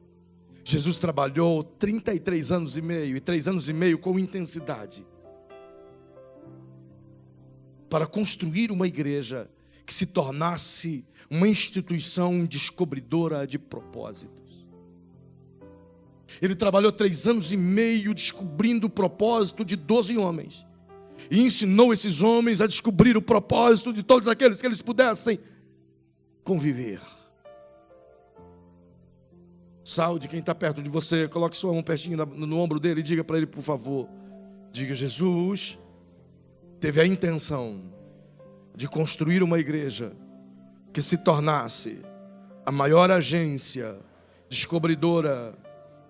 Jesus trabalhou 33 anos e meio, e 3 anos e meio com intensidade, para construir uma igreja que se tornasse uma instituição descobridora de propósitos. Ele trabalhou 3 anos e meio descobrindo o propósito de 12 homens. E ensinou esses homens a descobrir o propósito de todos aqueles que eles pudessem conviver. Saúde quem está perto de você, coloque sua mão pertinho no ombro dele e diga para ele, por favor. Diga, Jesus teve a intenção de construir uma igreja que se tornasse a maior agência descobridora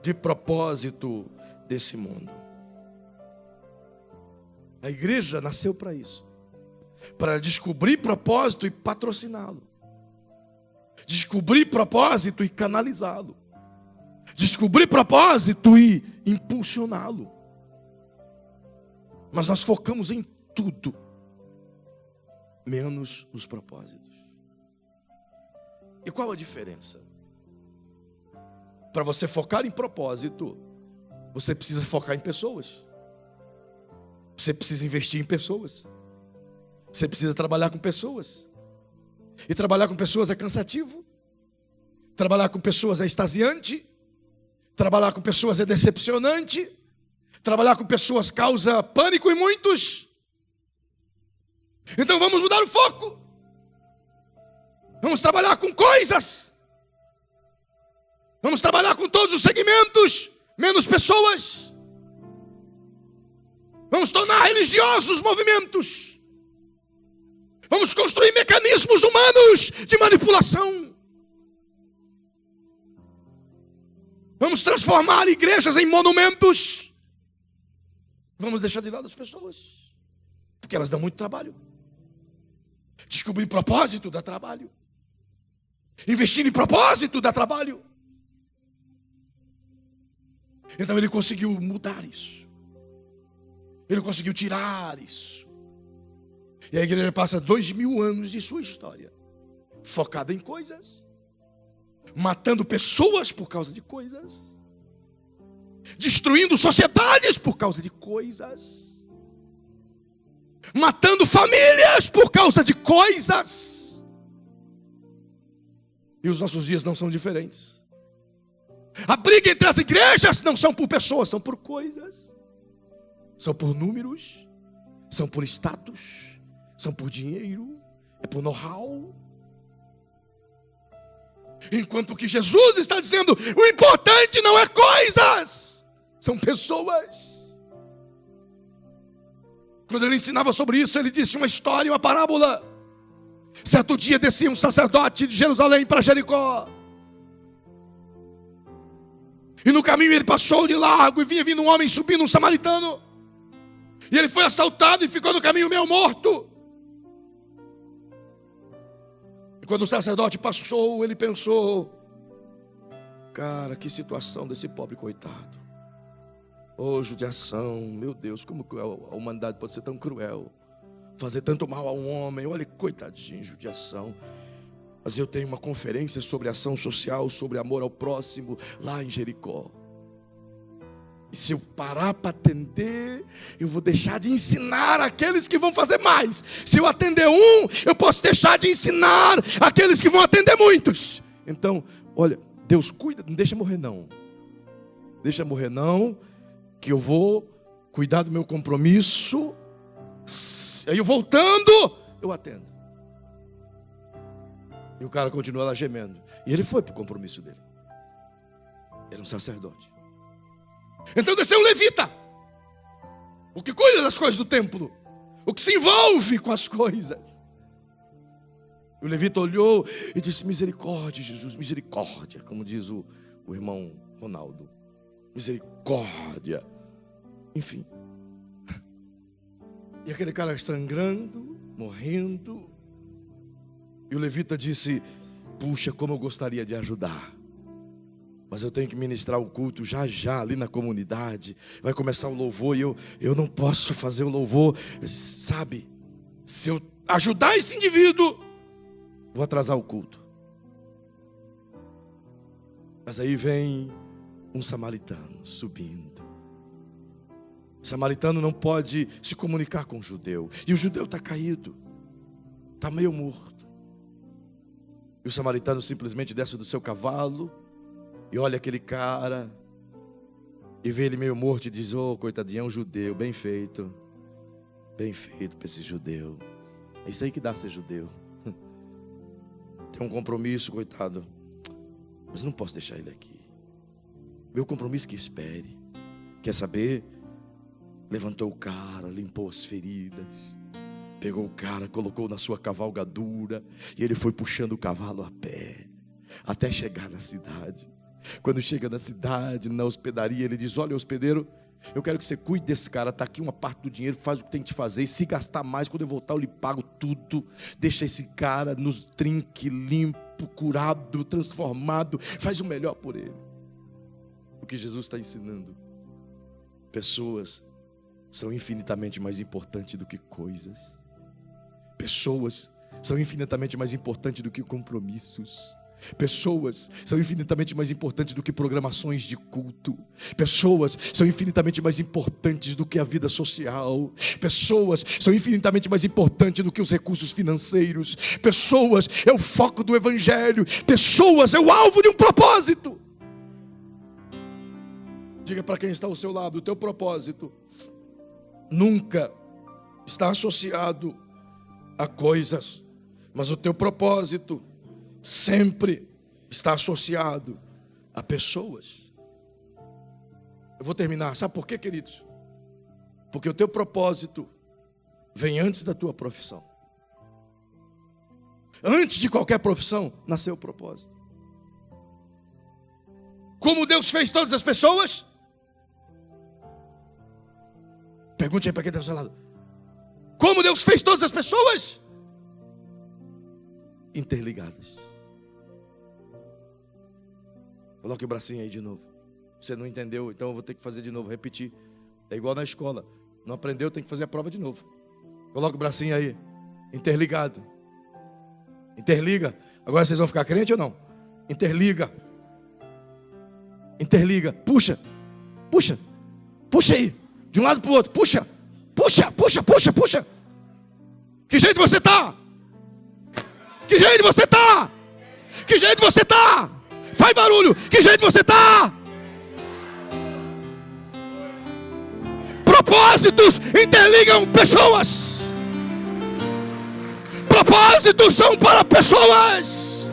de propósito desse mundo. A igreja nasceu para isso, para descobrir propósito e patrociná-lo, descobrir propósito e canalizá-lo, descobrir propósito e impulsioná-lo. Mas nós focamos em tudo, menos nos propósitos. E qual a diferença? Para você focar em propósito, você precisa focar em pessoas. Você precisa investir em pessoas. Você precisa trabalhar com pessoas. E trabalhar com pessoas é cansativo. Trabalhar com pessoas é extasiante. Trabalhar com pessoas é decepcionante. Trabalhar com pessoas causa pânico em muitos. Então vamos mudar o foco. Vamos trabalhar com coisas. Vamos trabalhar com todos os segmentos, menos pessoas. Vamos tornar religiosos movimentos. Vamos construir mecanismos humanos de manipulação. Vamos transformar igrejas em monumentos. Vamos deixar de lado as pessoas, porque elas dão muito trabalho. Descobrir propósito dá trabalho. Investir em propósito dá trabalho. Então ele conseguiu mudar isso. Ele conseguiu tirar isso. E a igreja passa 2000 anos de sua história focada em coisas, matando pessoas por causa de coisas, destruindo sociedades por causa de coisas, matando famílias por causa de coisas. E os nossos dias não são diferentes. A briga entre as igrejas não são por pessoas, são por coisas. São por números, são por status, são por dinheiro, é por know-how. Enquanto que Jesus está dizendo, o importante não é coisas, são pessoas. Quando ele ensinava sobre isso, ele disse uma história, uma parábola. Certo dia descia um sacerdote de Jerusalém para Jericó. E no caminho ele passou de largo e vinha vindo um homem subindo, um samaritano. E ele foi assaltado e ficou no caminho meio morto. E quando o sacerdote passou, ele pensou: cara, que situação desse pobre coitado. Oh, judiação, meu Deus, como a humanidade pode ser tão cruel, fazer tanto mal a um homem. Olha, coitadinho, judiação. Mas eu tenho uma conferência sobre ação social, sobre amor ao próximo, lá em Jericó. E se eu parar para atender, eu vou deixar de ensinar aqueles que vão fazer mais. Se eu atender um, eu posso deixar de ensinar aqueles que vão atender muitos. Então, olha, Deus cuida, não deixa morrer não. Deixa morrer não, que eu vou cuidar do meu compromisso. Aí eu voltando, eu atendo. E o cara continua lá gemendo. E ele foi para o compromisso dele. Era um sacerdote. Então desceu um levita, o que cuida das coisas do templo, o que se envolve com as coisas. O levita olhou e disse: misericórdia, Jesus, misericórdia, como diz o irmão Ronaldo. Misericórdia. Enfim. E aquele cara sangrando, morrendo. E o levita disse: puxa, como eu gostaria de ajudar, mas eu tenho que ministrar o culto já já ali na comunidade. Vai começar o louvor e eu não posso fazer o louvor. Sabe, se eu ajudar esse indivíduo, vou atrasar o culto. Mas aí vem um samaritano subindo. O samaritano não pode se comunicar com o judeu. E o judeu está caído, está meio morto. E o samaritano simplesmente desce do seu cavalo e olha aquele cara e vê ele meio morto e diz: oh, coitadinho, é um judeu, bem feito para esse judeu. É isso aí que dá ser judeu. Tem um compromisso, coitado, mas não posso deixar ele aqui. Meu compromisso que espere. Quer saber? Levantou o cara, limpou as feridas, pegou o cara, colocou na sua cavalgadura e ele foi puxando o cavalo a pé até chegar na cidade. Quando chega na cidade, na hospedaria, ele diz: olha, hospedeiro, eu quero que você cuide desse cara, está aqui uma parte do dinheiro, faz o que tem que te fazer, e se gastar mais, quando eu voltar eu lhe pago tudo. Deixa esse cara nos trinque, limpo, curado, transformado, faz o melhor por ele. O que Jesus está ensinando: pessoas são infinitamente mais importantes do que coisas. Pessoas são infinitamente mais importantes do que compromissos. Pessoas são infinitamente mais importantes do que programações de culto. Pessoas são infinitamente mais importantes do que a vida social. Pessoas são infinitamente mais importantes do que os recursos financeiros. Pessoas é o foco do evangelho. Pessoas é o alvo de um propósito. Diga para quem está ao seu lado: o teu propósito nunca está associado a coisas, mas o teu propósito sempre está associado a pessoas. Eu vou terminar, sabe por quê, queridos? Porque o teu propósito vem antes da tua profissão. Antes de qualquer profissão, nasceu o propósito. Como Deus fez todas as pessoas? Pergunte aí para quem está ao seu lado: como Deus fez todas as pessoas? Interligadas. Coloque o bracinho aí de novo. Você não entendeu, então eu vou ter que fazer de novo, repetir. É igual na escola. Não aprendeu, tem que fazer a prova de novo. Coloque o bracinho aí. Interligado. Interliga. Agora vocês vão ficar crente ou não? Interliga. Interliga. Puxa. Puxa. Puxa aí. De um lado para o outro. Puxa. Puxa, puxa, puxa, puxa. Que jeito você está? Que jeito você está? Que jeito você está? Faz barulho. Que jeito você está? Propósitos interligam pessoas. Propósitos são para pessoas.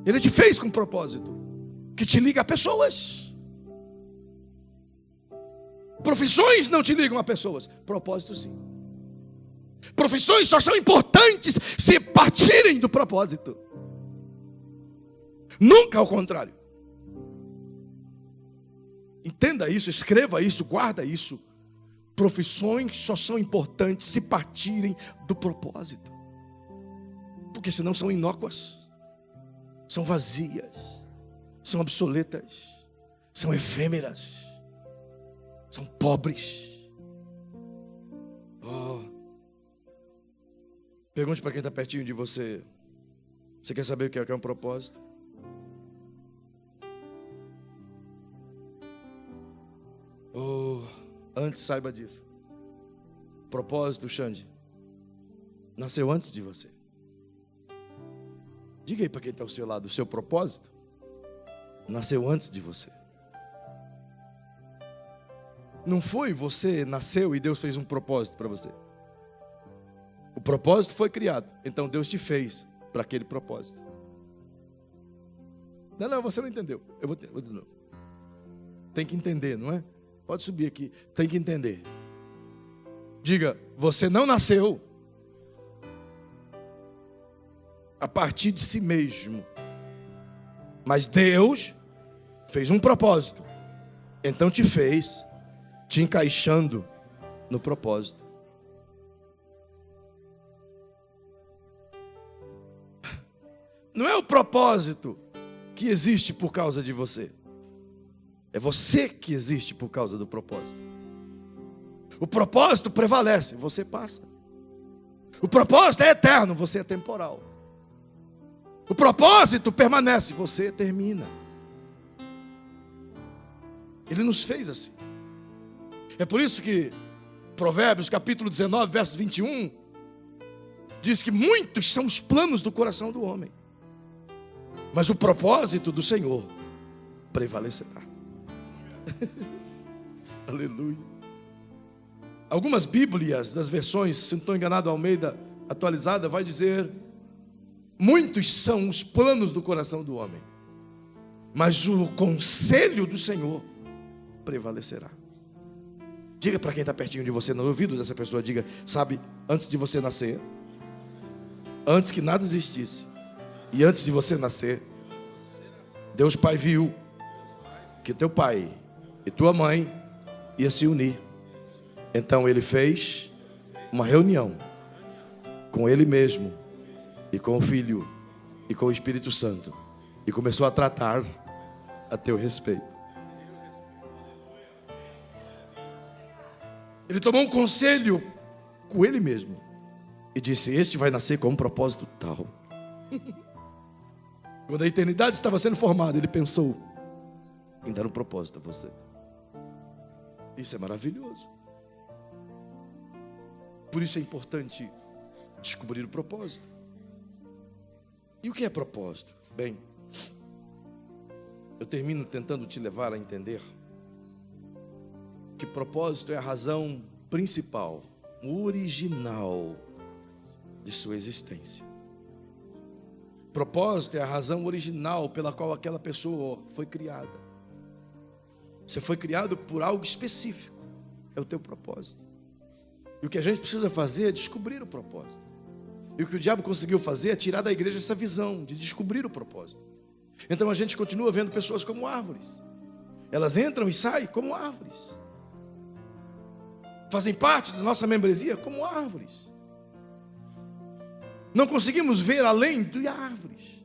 Ele te fez com propósito que te liga a pessoas. Profissões não te ligam a pessoas, propósitos sim. Profissões só são importantes se partirem do propósito. Nunca ao contrário. Entenda isso, escreva isso, guarda isso. Profissões só são importantes se partirem do propósito. Porque senão são inócuas, são vazias, são obsoletas, são efêmeras, são pobres. Oh. Pergunte para quem está pertinho de você. Você quer saber o que é um propósito? Oh, antes saiba disso. Propósito, Xande, nasceu antes de você. Diga aí para quem está ao seu lado, o seu propósito nasceu antes de você. Não foi você nasceu e Deus fez um propósito para você. O propósito foi criado, então Deus te fez para aquele propósito. Não, você não entendeu. Eu vou de novo. Tem que entender, não é? Pode subir aqui. Tem que entender. Diga, você não nasceu a partir de si mesmo, mas Deus fez um propósito, então te fez, te encaixando no propósito. Não é o propósito que existe por causa de você, é você que existe por causa do propósito. O propósito prevalece, você passa. O propósito é eterno, você é temporal. O propósito permanece, você termina. Ele nos fez assim. É por isso que Provérbios capítulo 19, verso 21 diz que muitos são os planos do coração do homem, mas o propósito do Senhor prevalecerá. Aleluia. Algumas bíblias das versões, se não estou enganado, Almeida atualizada, vai dizer: muitos são os planos do coração do homem, mas o conselho do Senhor prevalecerá. Diga para quem está pertinho de você, no ouvido dessa pessoa, diga: sabe, antes de você nascer, antes que nada existisse, e antes de você nascer, Deus Pai viu que teu pai e tua mãe ia se unir. Então Ele fez uma reunião com Ele mesmo e com o Filho e com o Espírito Santo, e começou a tratar a teu respeito. Ele tomou um conselho com Ele mesmo e disse: este vai nascer com um propósito tal. Quando a eternidade estava sendo formada, Ele pensou em dar um propósito a você. Isso é maravilhoso. Por isso é importante descobrir o propósito. E o que é propósito? Bem, eu termino tentando te levar a entender que propósito é a razão principal, original de sua existência. Propósito é a razão original pela qual aquela pessoa foi criada. Você foi criado por algo específico, é o teu propósito. E o que a gente precisa fazer é descobrir o propósito. E o que o diabo conseguiu fazer é tirar da igreja essa visão de descobrir o propósito. Então a gente continua vendo pessoas como árvores. Elas entram e saem como árvores. Fazem parte da nossa membresia como árvores. Não conseguimos ver além de árvores.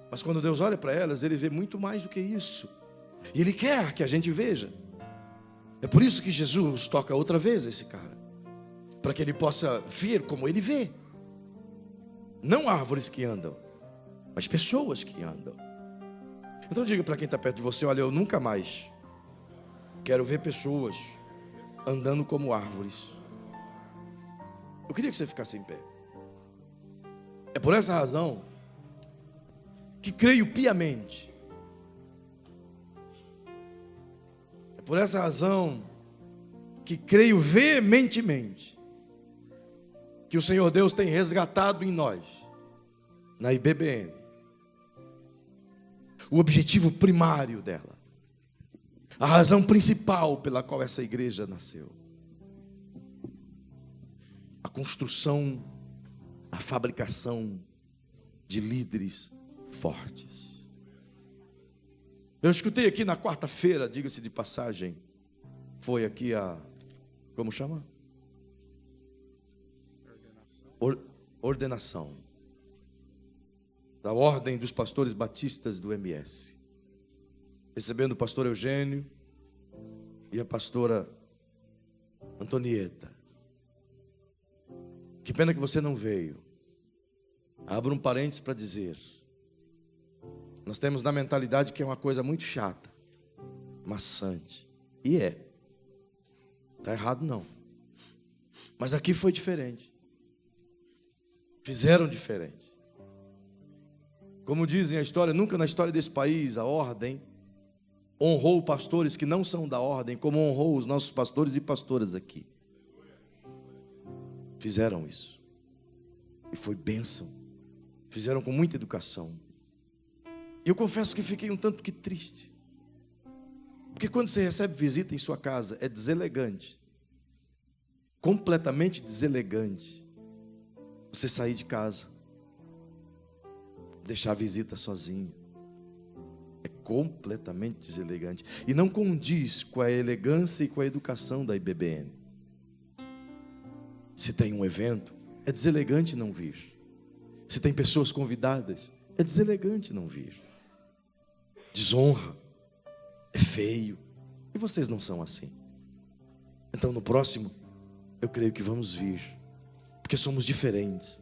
Mas quando Deus olha para elas, Ele vê muito mais do que isso. E Ele quer que a gente veja. É por isso que Jesus toca outra vez esse cara, para que ele possa ver como Ele vê. Não árvores que andam, mas pessoas que andam. Então diga para quem está perto de você: olha, eu nunca mais quero ver pessoas andando como árvores. Eu queria que você ficasse em pé. É por essa razão que creio piamente. É por essa razão que creio veementemente que o Senhor Deus tem resgatado em nós, na IBBN, o objetivo primário dela, a razão principal pela qual essa igreja nasceu. A construção, a fabricação de líderes fortes. Eu escutei aqui na quarta-feira, diga-se de passagem, foi aqui como chama? Ordenação da Ordem dos Pastores Batistas do MS, recebendo o pastor Eugênio e a pastora Antonieta. Que pena que você não veio. Abro um parênteses para dizer, nós temos na mentalidade que é uma coisa muito chata, maçante, e está errado não, mas aqui foi diferente, fizeram diferente. Como dizem a história, nunca na história desse país a ordem honrou pastores que não são da ordem, como honrou os nossos pastores e pastoras aqui. Fizeram isso, e foi bênção. Fizeram com muita educação. E eu confesso que fiquei um tanto que triste. Porque quando você recebe visita em sua casa, é deselegante. Completamente deselegante. Você sair de casa, deixar a visita sozinho. É completamente deselegante. E não condiz com a elegância e com a educação da IBBN. Se tem um evento, é deselegante não vir. Se tem pessoas convidadas, é deselegante não vir. Desonra, é feio. E vocês não são assim. Então no próximo, eu creio que vamos vir, porque somos diferentes.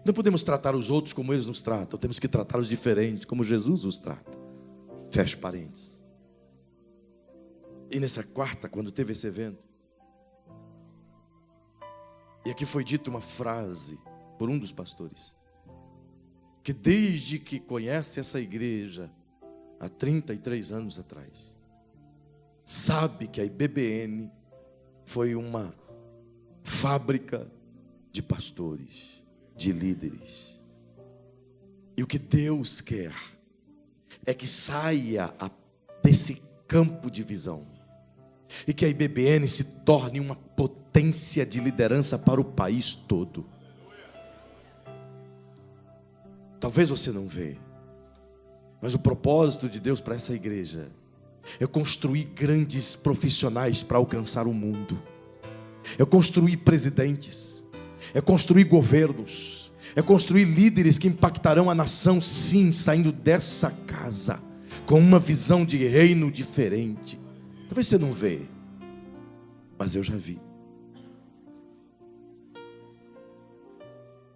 Não podemos tratar os outros como eles nos tratam, temos que tratar os diferentes como Jesus os trata. Fecha parênteses. E nessa quarta, quando teve esse evento, e aqui foi dita uma frase por um dos pastores, que desde que conhece essa igreja, há 33 anos atrás, sabe que a IBBN foi uma fábrica de pastores, de líderes. E o que Deus quer é que saia desse campo de visão e que a IBBN se torne uma potência de liderança para o país todo. Talvez você não vê, mas o propósito de Deus para essa igreja é construir grandes profissionais para alcançar o mundo, é construir presidentes, é construir governos, é construir líderes que impactarão a nação, sim, saindo dessa casa com uma visão de reino diferente. Talvez você não vê, mas eu já vi.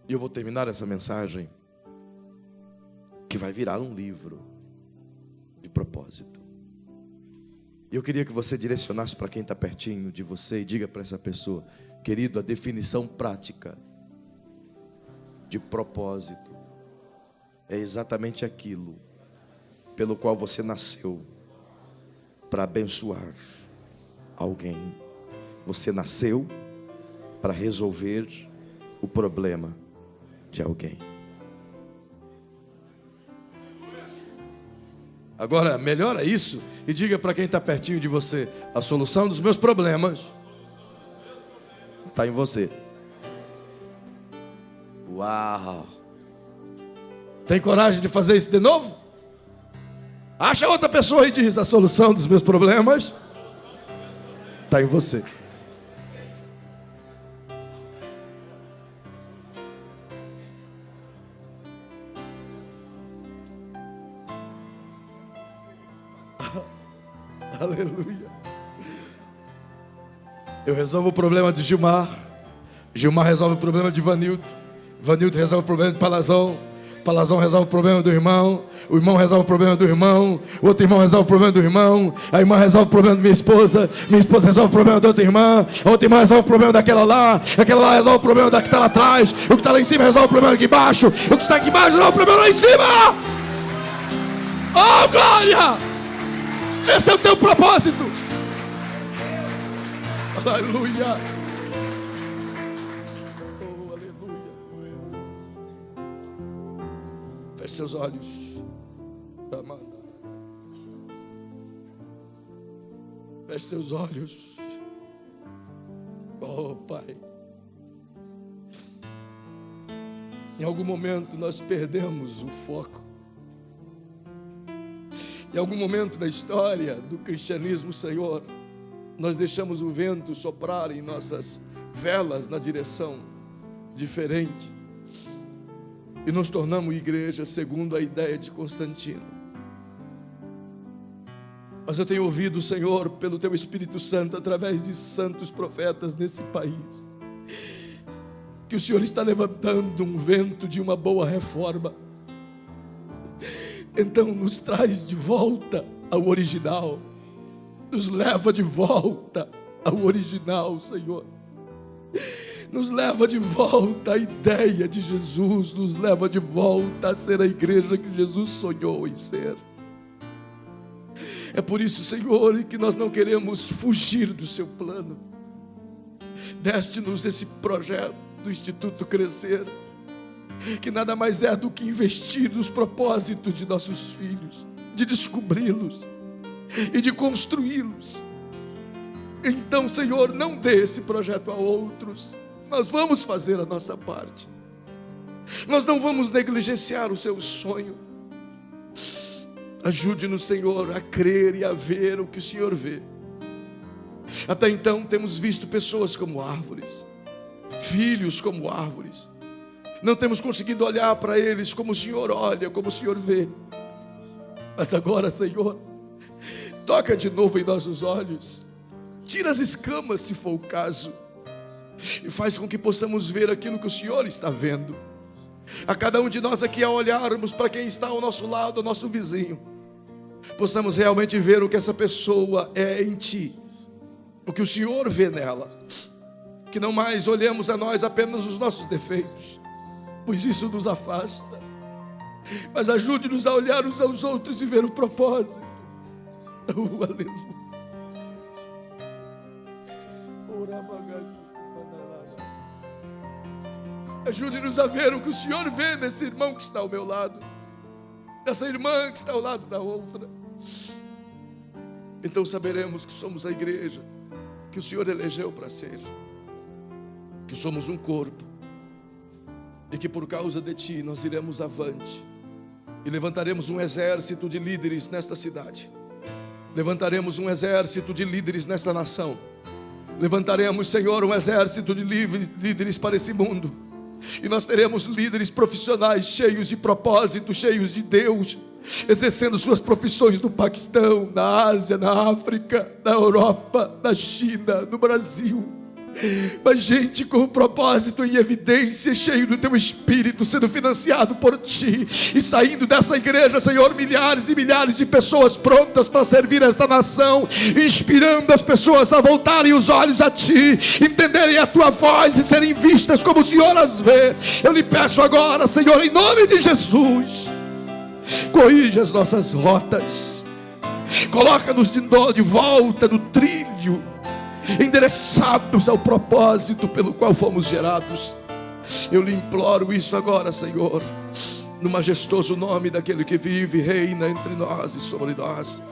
E eu vou terminar essa mensagem, que vai virar um livro de propósito. E eu queria que você direcionasse para quem está pertinho de você e diga para essa pessoa: querido, a definição prática de propósito é exatamente aquilo pelo qual você nasceu, para abençoar alguém. Você nasceu para resolver o problema de alguém. Agora, melhora isso e diga para quem está pertinho de você: a solução dos meus problemas está em você. Uau! Tem coragem de fazer isso de novo? Acha outra pessoa e diz: a solução dos meus problemas está em você. Aleluia. Eu resolvo o problema de Gilmar, Gilmar resolve o problema de Vanildo, Vanildo resolve o problema de Palazão, Palazão resolve o problema do irmão, o irmão resolve o problema do irmão, o outro irmão resolve o problema do irmão, a irmã resolve o problema da minha esposa resolve o problema da outra irmã, a outra irmã resolve o problema daquela lá resolve o problema da que está lá atrás, o que está lá em cima resolve o problema aqui embaixo, o que está aqui embaixo resolve o problema lá em cima. Oh, glória! Esse é o teu propósito. Aleluia. Oh, aleluia. Feche seus olhos. Feche seus olhos. Oh, Pai. Em algum momento nós perdemos o foco Em algum momento da história do cristianismo, Senhor, nós deixamos o vento soprar em nossas velas na direção diferente e nos tornamos igreja segundo a ideia de Constantino. Mas eu tenho ouvido, Senhor, pelo Teu Espírito Santo, através de santos profetas nesse país, que o Senhor está levantando um vento de uma boa reforma. Então nos traz de volta ao original, nos leva de volta ao original, Senhor. Nos leva de volta à ideia de Jesus, nos leva de volta a ser a igreja que Jesus sonhou em ser. É por isso, Senhor, que nós não queremos fugir do Seu plano. Deste-nos esse projeto do Instituto Crescer, que nada mais é do que investir nos propósitos de nossos filhos, de descobri-los e de construí-los. Então, Senhor, não dê esse projeto a outros. Nós vamos fazer a nossa parte. Nós não vamos negligenciar o Seu sonho. Ajude-nos, Senhor, a crer e a ver o que o Senhor vê. Até então temos visto pessoas como árvores, filhos como árvores. Não temos conseguido olhar para eles como o Senhor olha, como o Senhor vê. Mas agora, Senhor, toca de novo em nossos olhos. Tira as escamas, se for o caso, e faz com que possamos ver aquilo que o Senhor está vendo. A cada um de nós aqui, ao olharmos para quem está ao nosso lado, o nosso vizinho, possamos realmente ver o que essa pessoa é em Ti, o que o Senhor vê nela. Que não mais olhemos a nós apenas os nossos defeitos, pois isso nos afasta, mas ajude-nos a olhar uns aos outros e ver o propósito. Oh, aleluia. Ajude-nos a ver o que o Senhor vê nesse irmão que está ao meu lado, nessa irmã que está ao lado da outra. Então saberemos que somos a igreja que o Senhor elegeu para ser, que somos um corpo, e que por causa de Ti nós iremos avante e levantaremos um exército de líderes nesta cidade, levantaremos um exército de líderes nesta nação, levantaremos, Senhor, um exército de líderes para esse mundo. E nós teremos líderes profissionais cheios de propósito, cheios de Deus, exercendo suas profissões no Paquistão, na Ásia, na África, na Europa, na China, no Brasil. Mas gente com propósito em evidência, cheio do Teu Espírito, sendo financiado por Ti, e saindo dessa igreja, Senhor, milhares e milhares de pessoas prontas para servir esta nação, inspirando as pessoas a voltarem os olhos a Ti, entenderem a Tua voz e serem vistas como o Senhor as vê. Eu lhe peço agora, Senhor, em nome de Jesus, corrija as nossas rotas, coloca-nos de volta no trilho, endereçados ao propósito pelo qual fomos gerados. Eu lhe imploro isso agora, Senhor, no majestoso nome daquele que vive e reina entre nós e sobre nós.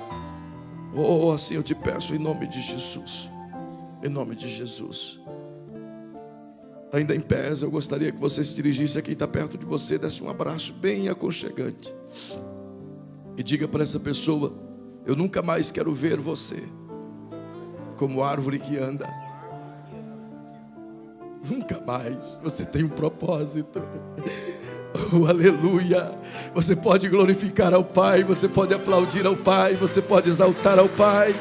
Oh, assim eu te peço em nome de Jesus, em nome de Jesus. Ainda em pé, eu gostaria que você se dirigisse a quem está perto de você, desse um abraço bem aconchegante e diga para essa pessoa: eu nunca mais quero ver você como árvore que anda. Nunca mais. Você tem um propósito. Oh, aleluia. Você pode glorificar ao Pai, você pode aplaudir ao Pai, você pode exaltar ao Pai.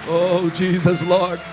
Oh, Jesus, Lord.